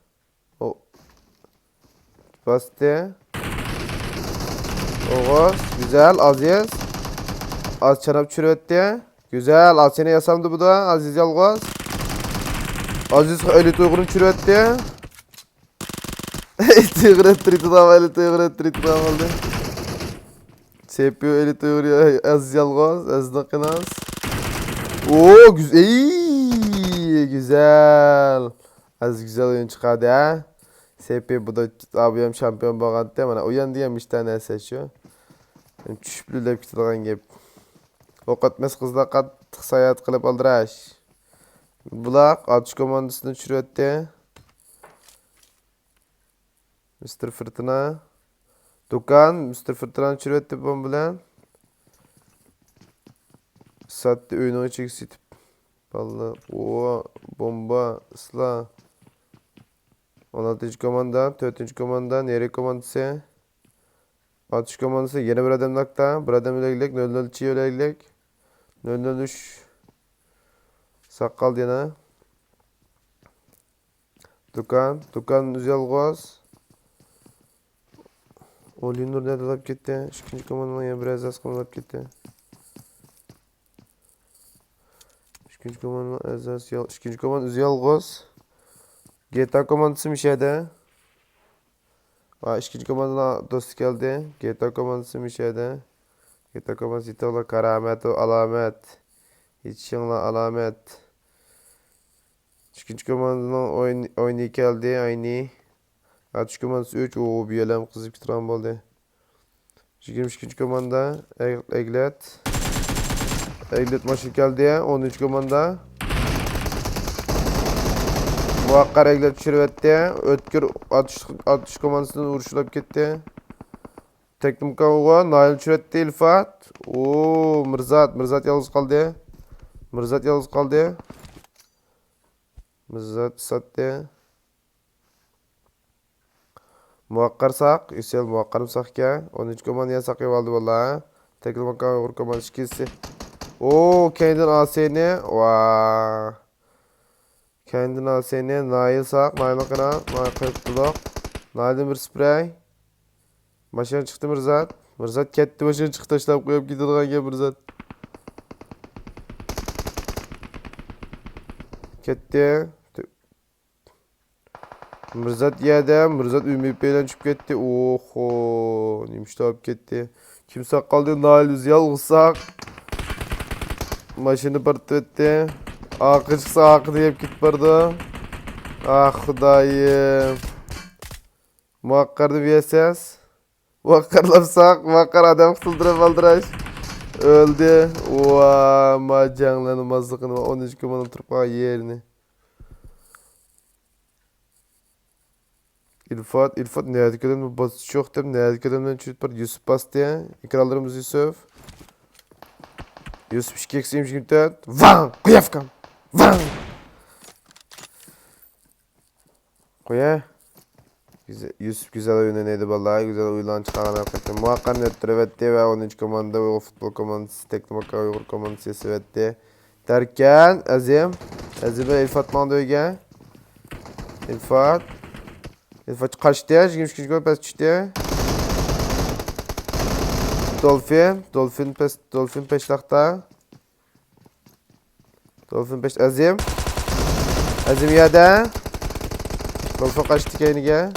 O. Bastı. Oğuz. Güzel. Aziz. Az çanap çürüvette. Güzel. Az seni yasamdı bu da. Aziz Yalğaz. Aziz Elit Uygur'un çürüvette. Elit Uygur ettirdi aldı. CPU Elit Uygur Aziz Yalğaz. Aziz Nakınaz. Oo güzel. Güzel. Az güzel oyun çıkardı ha. SP bu da abiyem şampiyon bağlandı. Bana uyan diyem işte ne seçiyor. Çüşüplülep kitilgan gep. Ok atmaz kızla qattiq sayat qilib aldirash. Buloq atış komandasini tushiryapti. Mr. Fırtına. Do'kon Mr. Fırtınani tushiryapti bomba bilan. Satdi o'yini chekisitib. Balla. O bomba isla. 16. komanda, 4. komanda, nere komandası? Atış komandası yine bir adam nakta. Bir adam ölegilik, 0-0 ölegilik. 0-0-3. Sakkal yana. Do'kon Uzalg'oz. Olinur ne dalap ketdi? İkinci komandanın yana biraz az komandanıp ketdi. İkinci komandanın az ikinci komandan Uzalg'oz. GTA komandası müşahede. İkinci komandanın dostu geldi. GTA komandası müşahede. GTA komandası itoğla karamet o alamet. Hiç yanla alamet. İkinci komandanın oyunu geldi. Aynı. Atış komandası 3. O bir elem kızıp bitiren oldu. 22. komanda Eglet. Eglet maçı geldi. 13 komanda. Muhakkar Eglet düşürüvetti. Ötkür atış komandasından vuruşulap gitti. Teknik kavuğa Nail düşürüvetti İlfat. Oo Mirzat yalnız kaldı. Mirzat sattı. Muhakkar sak. Üsel muhakkarım sakya. 13 komandaya sakya aldı valla. Teknik kavuğa komandası ikisi. Oo kendin AS'ni. Vaa. Kendin AS'ni. Nail sak. Nail makana. Nail kırıklık. Nail'den bir sprey. Başına çıktı Mirzat. Mirzat ketdi başına çıktı taşlap koyup gidiyordu gel Mirzat. Ketdi. Mirzat yedi. Mirzat ümit bilen çıkıp ketdi. Oho. Neymiş tavıp ketdi. Kim kaldı? Nail Üzyal ısak. Maşını pırtı etti. Akı çıksa akı deyip git bardı. Ah Xudayım. Muhakkardı VSS. Muhakkarlapsak. Muhakkar adam kıtıldırıp aldıraş. Öldü. Ooo. Macanlanı mazlıkını. 13 kumanın turpağı yerini. İlfat ne yadık edemden basışı çok dem. Ne yadık edemden çürüt var. Yusuf bastı ya. İkrarlarımız Yusuf. Yusuf şikeksiymiş gibi. Van! Kuyafkam! Van! Koya. Yusuf güzel oyunuydu vallahi. Güzel oyundan çıkaran hakikaten. Muhakkak nettirevetti ve 13 komanda ve futbol komandası teknik uygur komandası sevetti. Derken Azim'e İlfat Mandoyga. İlfat kaçtı. 22 gol pas çıktı. Dolphin peşlakta. Azim yada. Dolphin kaçtı kendine.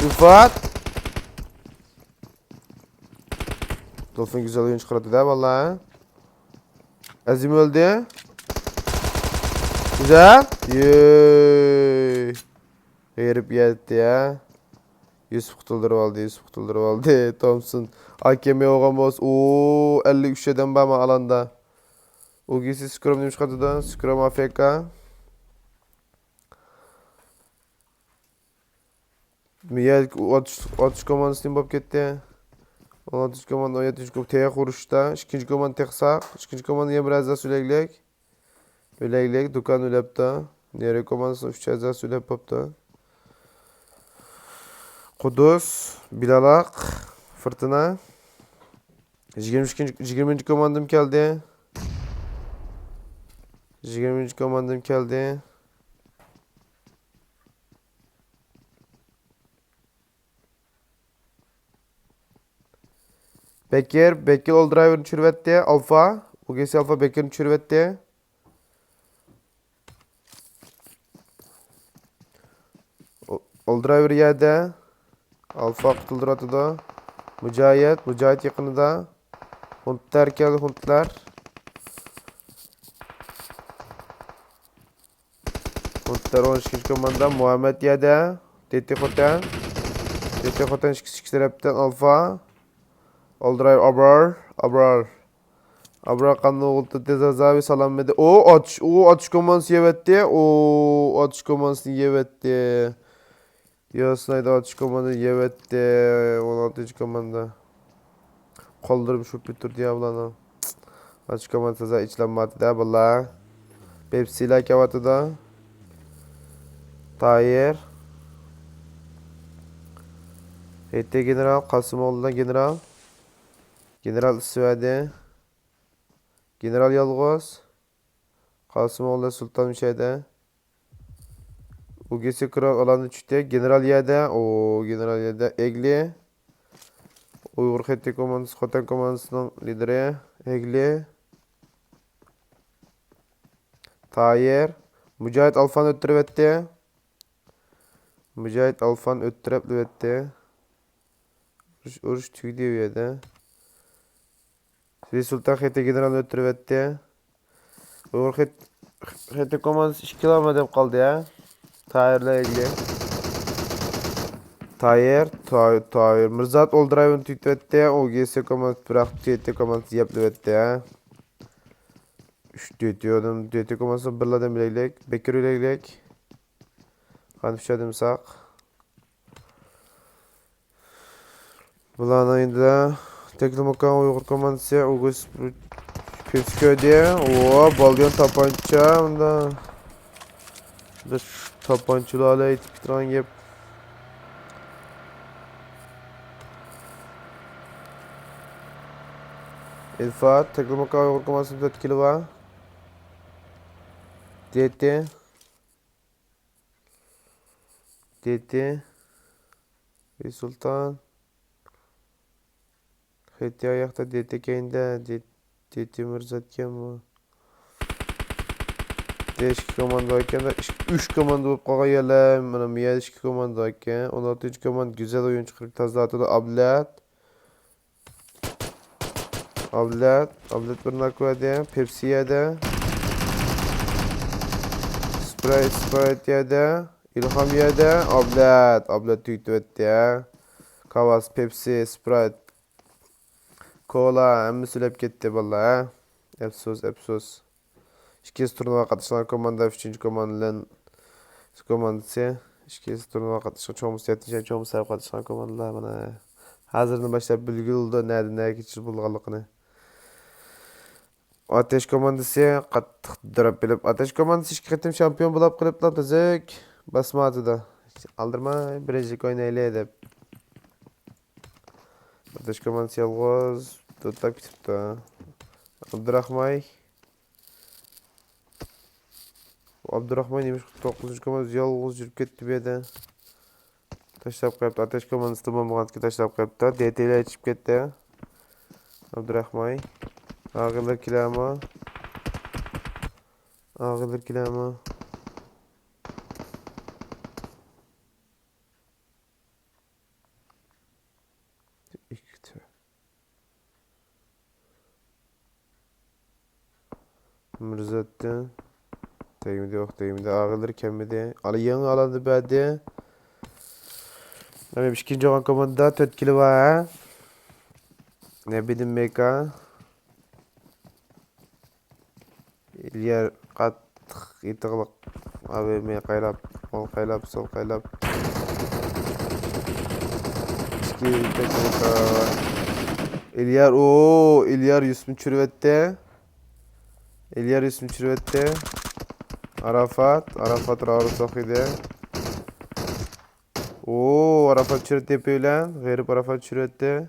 İlfat. Dolphin güzel oyun çıkarttı da vallahi. Azim öldü. Güzel. Yeee. Herip yetti ya. Yusuf kutuldur aldı. Thompson. Hakemi oğamaz. Ooo 53'den bama alanda. O giysi Scrum demiş katıda. Scrum AFK. Miyel atış komandasını bap gitti. 16 komanda 17 komanda tek vuruşta. İkinci komanda tek sağ. İkinci komanda ya biraz daha sürekli. Öyle Do'kon ölepti. Nere komandasını 3 daha sürekli yaptı. Kudüs, Bilalak, Fırtına. 20. komandım geldi. 20. komandım geldi. Bekir Old Driver'ın çürvetti. Alfa. UGS Alfa Bekir'in çürvetti. Old Driver yedi. Alfa kutuldur da. Mücahit yakınında. Huntlar geldi Huntlar. Huntlar 12. komanda Muhammed yedi. TT Khotan. TT Khotan 2 taraftan Alfa. Oldiray Abrar. Abrar kanlı oldu tezazavi salam mede. O atış komansı yevetti. O atış komansı yevetti. Yasnaydı atış komandı yevetti. 16. komanda. Kaldırıp şu bitir diye ablana. Atış komansı da içlenmedi de valla. Pepsi ile kavatı da. Tahir. Heyette General Kasımoğlu'na General. General Süvedi. General Yalgoz. Kasımoğlu Sultan Müşehde. UGS Kral alanı çıktı. General Yede. O General Yede. Egli. Uygur Heyette Komandısı Kotan Komandısı'nın lideri. Egli. Tahir. Mücahit Alfan öttürüvetti. Mücahit Alfan öttürüvetti. Uruş tüy diyor yedi. Sri Sultan Heyette General öttürüvetti. Uygur Heyette Komandısı 2 kilometre kaldı ya. Tahir'le ilgili. Tahir. Mirzat Oldray'ın tüytüvetti. OGS Komandısı bıraktı. Heyette Komandısı yapıvetti ya. 3 diyordum. Heyette Komandısı birladan bileylek. Bekir bileylek. Kanıfşadım sak. Bulan ayında Teknomokan Uygur Komandısı August Pepsiköy'de. Balyon tapanca. Onda tapançılarla itip bitiren yap. İlfat Teknomokan Uygur Komandısı 4 kilo var. DT Bir Sultan Heti ayakta DT kayında DT Mirzatken bu D2 komando ayken de 3 komando olup kağa gelem mana miya 2 komando ayken 16. komando güzel oyuncu 40 tazdatı da Ablet bir nakvade Pepsi'ye de Sprite de İlham yedi. Ablet tüytü etti ya. Kavas, Pepsi, Sprite, Cola emmi sülep gitti valla ha. Epsos. İkiz turnuva katışan komanda 3. komandanın komandası. İkiz turnuva katışan çoğumuz yetişen çoğumuz sayıp katışan komandalar bana. Hazırını başlayıp bilgi oldu. Nerede geçir bulgalıqını. Ateş komandası qattiq durab bilib. Ateş komandası 2 qitim şampiyon bo'lib qiliblar tezek. Basmadı da. Aldırma birinci oynayla deb. Ateş komandası yalğız. Tutak bitibdi. Abdurrahman demiş 9. komandası yalğız жүрүп ketdi bu yerda. Taşlap qo'yibdi. Ateş komandası tamam bo'lgandan taşlap qo'yibdi. DT'ler ichib ketdi. Abdurrahman. Ağılır kilama. Mirzat'tan. Tegimde ağılır kemmidi. Aliyan alandı badi. Yani 2. olan komanda 4 kilo var. Ne bileyim meka. İlyar qattiq itiqliq AVM qaylab, ol qaylab, sol qaylab. İki teknika. İlyar Yusuf'un çürüvette. Arafat Rauru Sokhide. Arafat çürütte bilen, g'erib Arafat çürütte.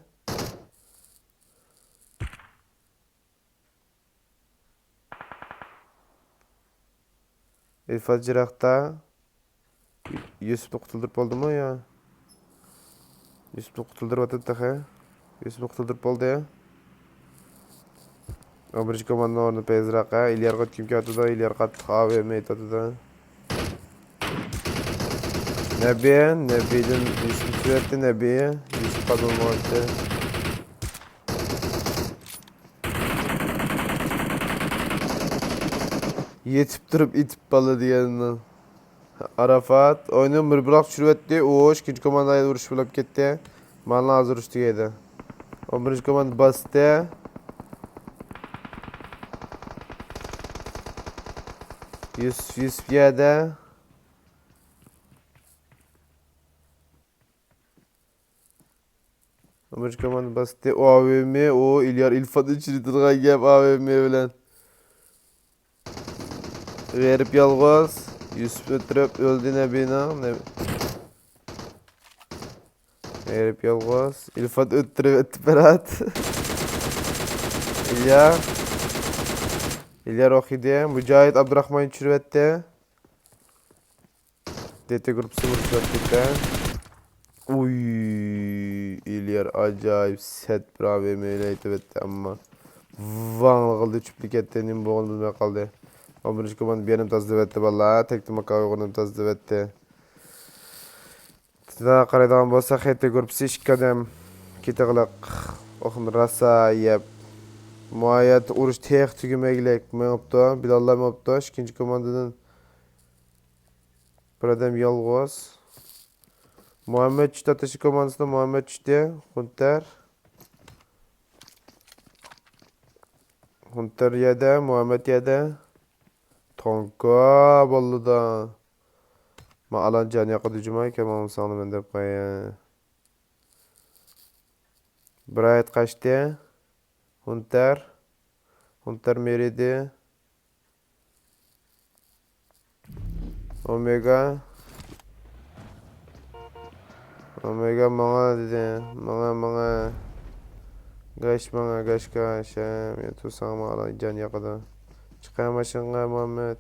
İlfat Jirak'ta Yusuf'u qutuldirib oldu mu ya? Yusuf'u qutuldirib atdı. Yusuf'u qutuldirib oldu ya. Birinci komandanın ornu Pezrak'a. İlyar qat kim katıda? İlyar qat AVM etatıda. Nebi'den Yusuf süretti Nebi'ye. Yusuf qat olmaktı. Yetip durup itip balı diyeninden. Arafat oyunun bir bırak çürüvetti. 2. komandaya vuruş bulup gitti. Manla hazır uçtu yedi. 11. komanda bastı. Yusuf yedi. Amerika komanda bastı. O AVM, o İlyar İlfat içini turgan gap AVM bilen. Verip yalğız. Yusuf ötürüp öldü ne bina. Verip yalğız. İlfat ötürüp ötüp berat. İlyar. İlyar okuydu. Mücahit Abdurrahman çürüvetti. DT grup 0 çürüvetti. Uy, İlyar acayip set bir AVM ile etti ama Van kaldı çüpliketten boğunu bilmeye kaldı. 11. komanda benim tazdı etti valla. Tekli makavı konum tazdı etti. Daha qaraydigan bolsak, HT gruppsi 2 kadam keteqliq. Oxun rasa yep. Muayat uruş tex tügümegilek mepto. Bilalla mepto. 2. komandadan bir adam yalğız. Muhammed Çit ateşi komandasında Muhammed Çit'e Hunter yedi, Muhammed yedi. Tonka bollu da. Ma alan can yakıdı cumay kemalım sağlı ben de koyayım. Bright kaçtı. Hunter meridi. Omega mana dedi. Mana. Gaş mana gaş. Ya tutsam alan can yakıdı. Çıkayamasın Muhammed.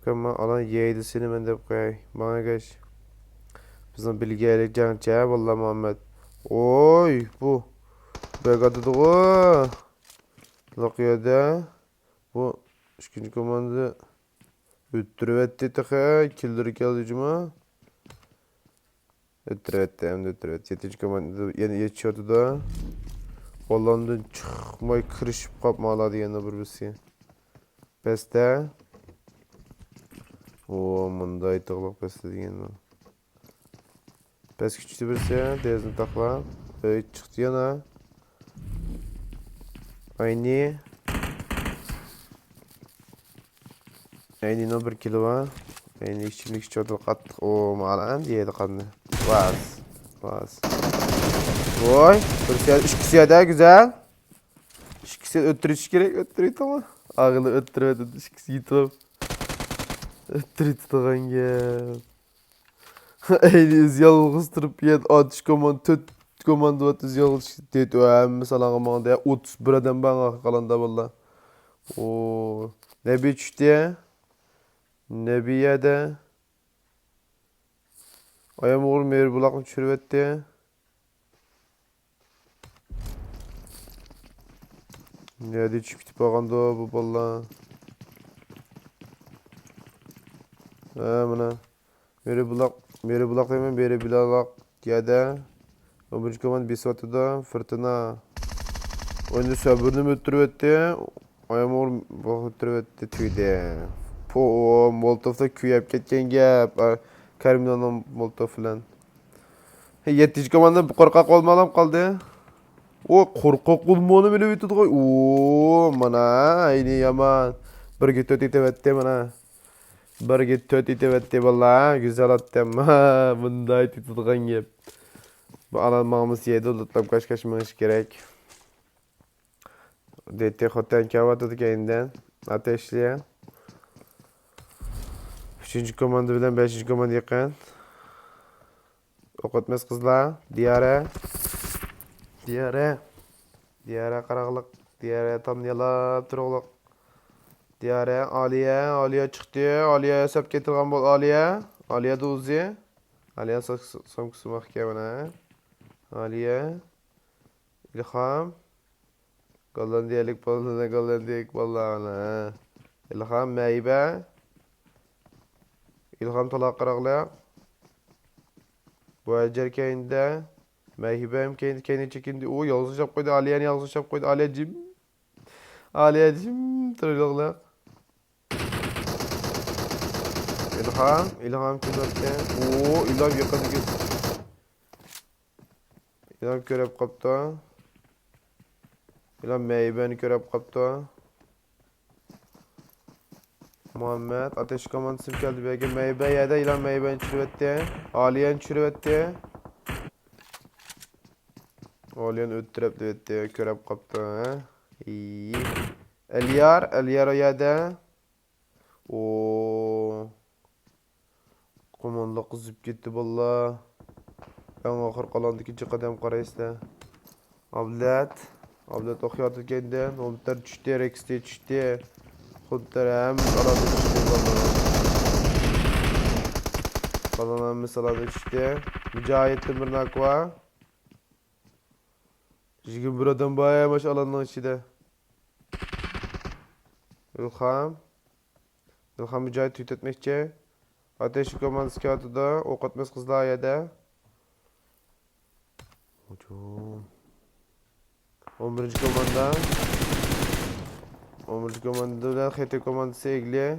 Ama alan yeğdisini ben de koyayım. Bana geç. Bizim bilgiyle cança vallahi Muhammed. Oy bu. Begadı o. Lakiyada. Bu 2. komanda öttürüvetti tıkı. Kildir geldi cuma. Öttürüvetti hem de öttürüvetti. 7. komanda yeni geçiyordu da. Hollanda'dan çıkmay kırışıp kapmaladı yanına bir birisi. Beste. O mınday tığlıq beste degenden. Bes küçüktü birisi. Dezini taklap. Böyük çıktı yana. Ayni no 1 kilo var. Ayni işçilik içiyordu kattık. O mağalan diyeydi kandı. Vaz. Oy. İkisi ya da güzel. İkisi öttürüş gerek. Öttürüyor tamam. Ağılı öttürüyor. İkisi yitip. Öttürüyor tutuğun gel. Eyliyiz yalğız tırıp yed. Atış komand. Töt komand vatız yalğız. Dedi o hem mesela komanda ya. 31 adam bana kalanda valla. O Nebi üçte. Nebiye de. Ayam oğul meyir bulakını çürüvetti. Nerede çıktı bakanda bu valla. Mına. Meri bulak demen beri bilalak diyede. 11. komand bir satıda fırtına. Oyunu sabırını öttürüvetti. Ayam oğul bakı öttürüvetti tüyde. Po Molotov'da küyep ketken gap. Karim'den Molotov filan. 7. komanda korkak olmalam kaldı. O korkak olmanı bile bitti koy. Oo mana ayni yaman. Bir git ötevetti mana. Bir git ötevetti valla güzel attım. Bunday tutulgan gap. Bu alanmamız yedi ulutlap kaçmamış gerek. DT hoten kavadı kendinden ateşliye. 3. komanda bilen 5. komanda yakın. Okutmaz kızlar. Diyare qaraqlıq. Diyare tam yalap turaqlıq. Diyare Aliye çıktı. Aliye hesap getirgan bol Aliye Duzi. Aliye samkısı mahkemene. Aliye İlham Gollandiyelik ballana. İlham Meybe. İlham talaq qaraqlıq. Bu acer keyinde Meyhibem kendi çekindi. O yalnız yap koydu. Aliye'ni yalnız yap koydu. Aliyeciğim. Tırıqlıq. İlham kim öptü? O İlham yakını git. İlan körep kaptı. İlan meybeni körep kaptı. Muhammed ateş komandısı geldi belki meybe yedi ilan meybeni çürüvetti. Aliyen çürüvetti. Aliyen öttürüp düvetti körep kaptı. İyi. Elyar o yedi. Oo. Komanda kızıp gitti valla. En ahır kalan ikinci kadem karayızda. Ablet okuyatı kendinden. Omutlar düştü, rekste düştü. Kudlar hem aladı düştü valla. Kalan hem aladı düştü. Mücahit'in bir nakva. Jigin buradan bayağı maş alanın içinde. İlham. İlham Mücahit tüyt etmekçe. Ateşi komandası kağıtıda. Ok atmaz kızlar yedi. Hocam. 11. komanda. 11. komanda HT komandası Egli.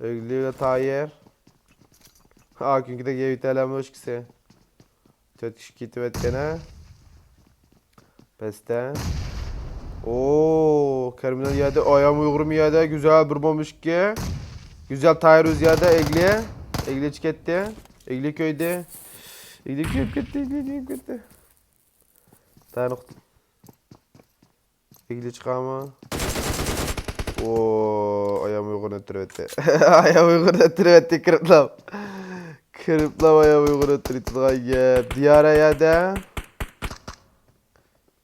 Egli ile Tayyar. Çünkü de yevi telamlı hoş kise. Çatışkiti vetkene. Peste. Oo, Kerminal yedi. Ayağım uygurum yedi. Güzel bir bombiş ki. Güzel Tayyar yedi. Egli. Egli çıketti. Egli köyde. Egli köy gitti. Egli köy gitti. Tanık. Egli çıkama. Oo, ayağım uygun ötürüvetti. Ayağım uygun ötürüvetti kırıplam. Kırıplam ayağım uygun ötürüvetti. Diyara yedi.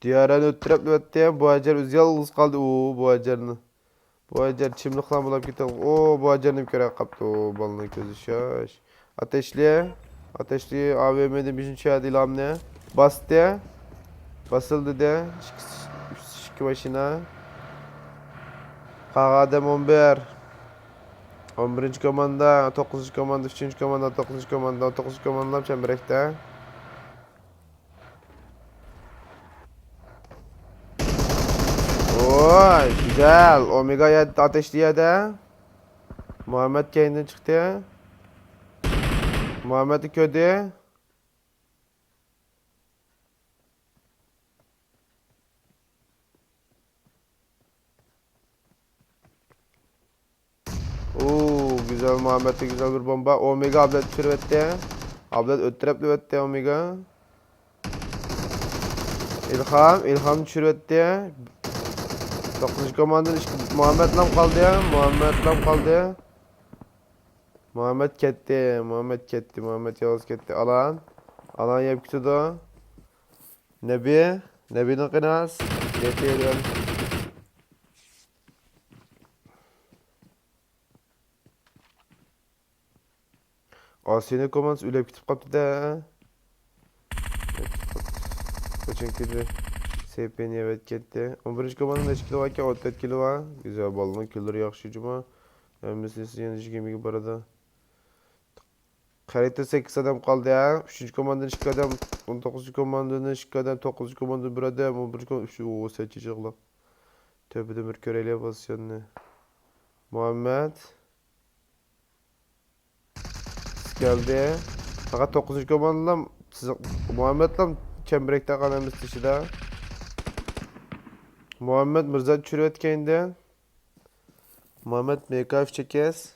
Diyara'nı ötürüvetti. Bu acar öz yalnız kaldı. Oo, bu acarını. Bu acar çimliklan bulap gitti. Oo, bu acarını bir kere kaptı. Oo, balının gözü şaş. Ateşli. Ateşli AVM'de bir şey adı ilamne. Bastı. Basıldı de. Şiki başına. Kağadem 11. 11. komanda, 9. komanda, 3. komanda, 9. komanda, 9. komanda çemberekte. Oy, güzel. Omega yedi, ateşli yedi. Muhammed kendinden çıktı. Muhammed'i kötü. Oo, güzel Muhammed'e güzel bir bomba. Omega ablet sürvetti. Ablet öttürüp düvetti Omega. İlham sürvetti. 9. komandan Muhammed lam kaldı ya. Muhammed lam kaldı. Muhammed ketti. Muhammed yalnız ketti. Alan yap kutuda. Nebi'nin kınas. Getirelim. Asine komans ülep kitap kaptı da. Kaçın kedi. SP'ni evet ketti. 11. komandan da kilo var ki 34 kilo var. Güzel balının killeri yakışı cuma. Ömrüsü yanıcı gemi bu arada. Harita 8 adam kaldı ya. 3. komandan 2 adam. 19. komandan 2 adam. 9. komandan 1 adam. 11. komandan. Ooo seçecek lan. Tövbe demir köreyle basıyorsun. Muhammed. Geldi. Fakat 9. komandan Muhammed'le çemberekte kanalımız dışında. Muhammed Mirza Çürüvetken'de. Muhammed MKF çekez.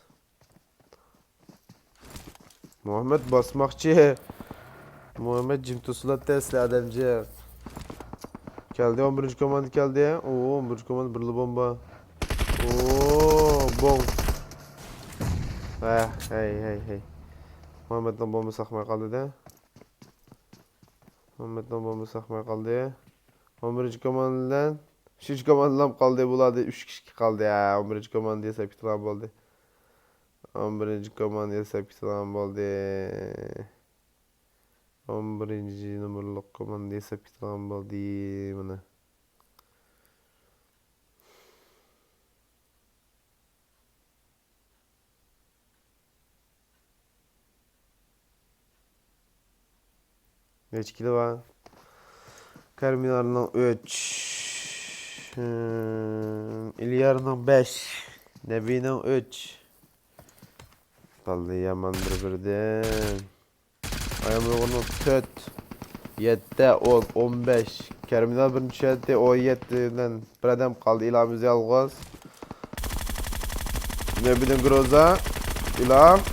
Muhammed basmakçı. Muhammed Cimtosulat Tesla adamcı. Geldi 11. komando geldi. Oo 11. komando birli bomba. Oo bom. Hey. Muhammed'den bomba sakmaya kaldı da. Muhammed'den bomba sakmaya kaldı. 11. komandodan 3. komandodan kaldı buladı. 3 kişi kaldı ya. 11. komandoya sapıtılan oldu. 11. komandoya sapıtılan oldu. 11. numaralı komandoya sapıtılan oldu. Buna. Kaç kilo var? Terminal'ın 3. İlyar'ın 5. Nebi'nin 3. Kaldı yaman birden. Ayağımı onu tut. 7, 10, 15. Kerminal birinci şəhətdə 17'den bir adam kaldı. İlhamız yalğız. Ne bileyim Groza.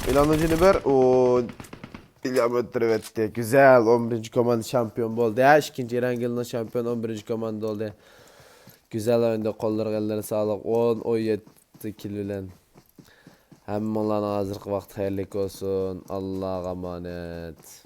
İlhamın Juniper. O İlham öttürüp etti. Güzel. 11. komanda şampiyon oldu. Ya ikinci Erangil'in şampiyon 11. komanda oldu. Güzel oyunda kolları ellerine sağlık. 10-17 kilolen. Hem onların hazırlık vakti hayırlı olsun. Allah'a emanet.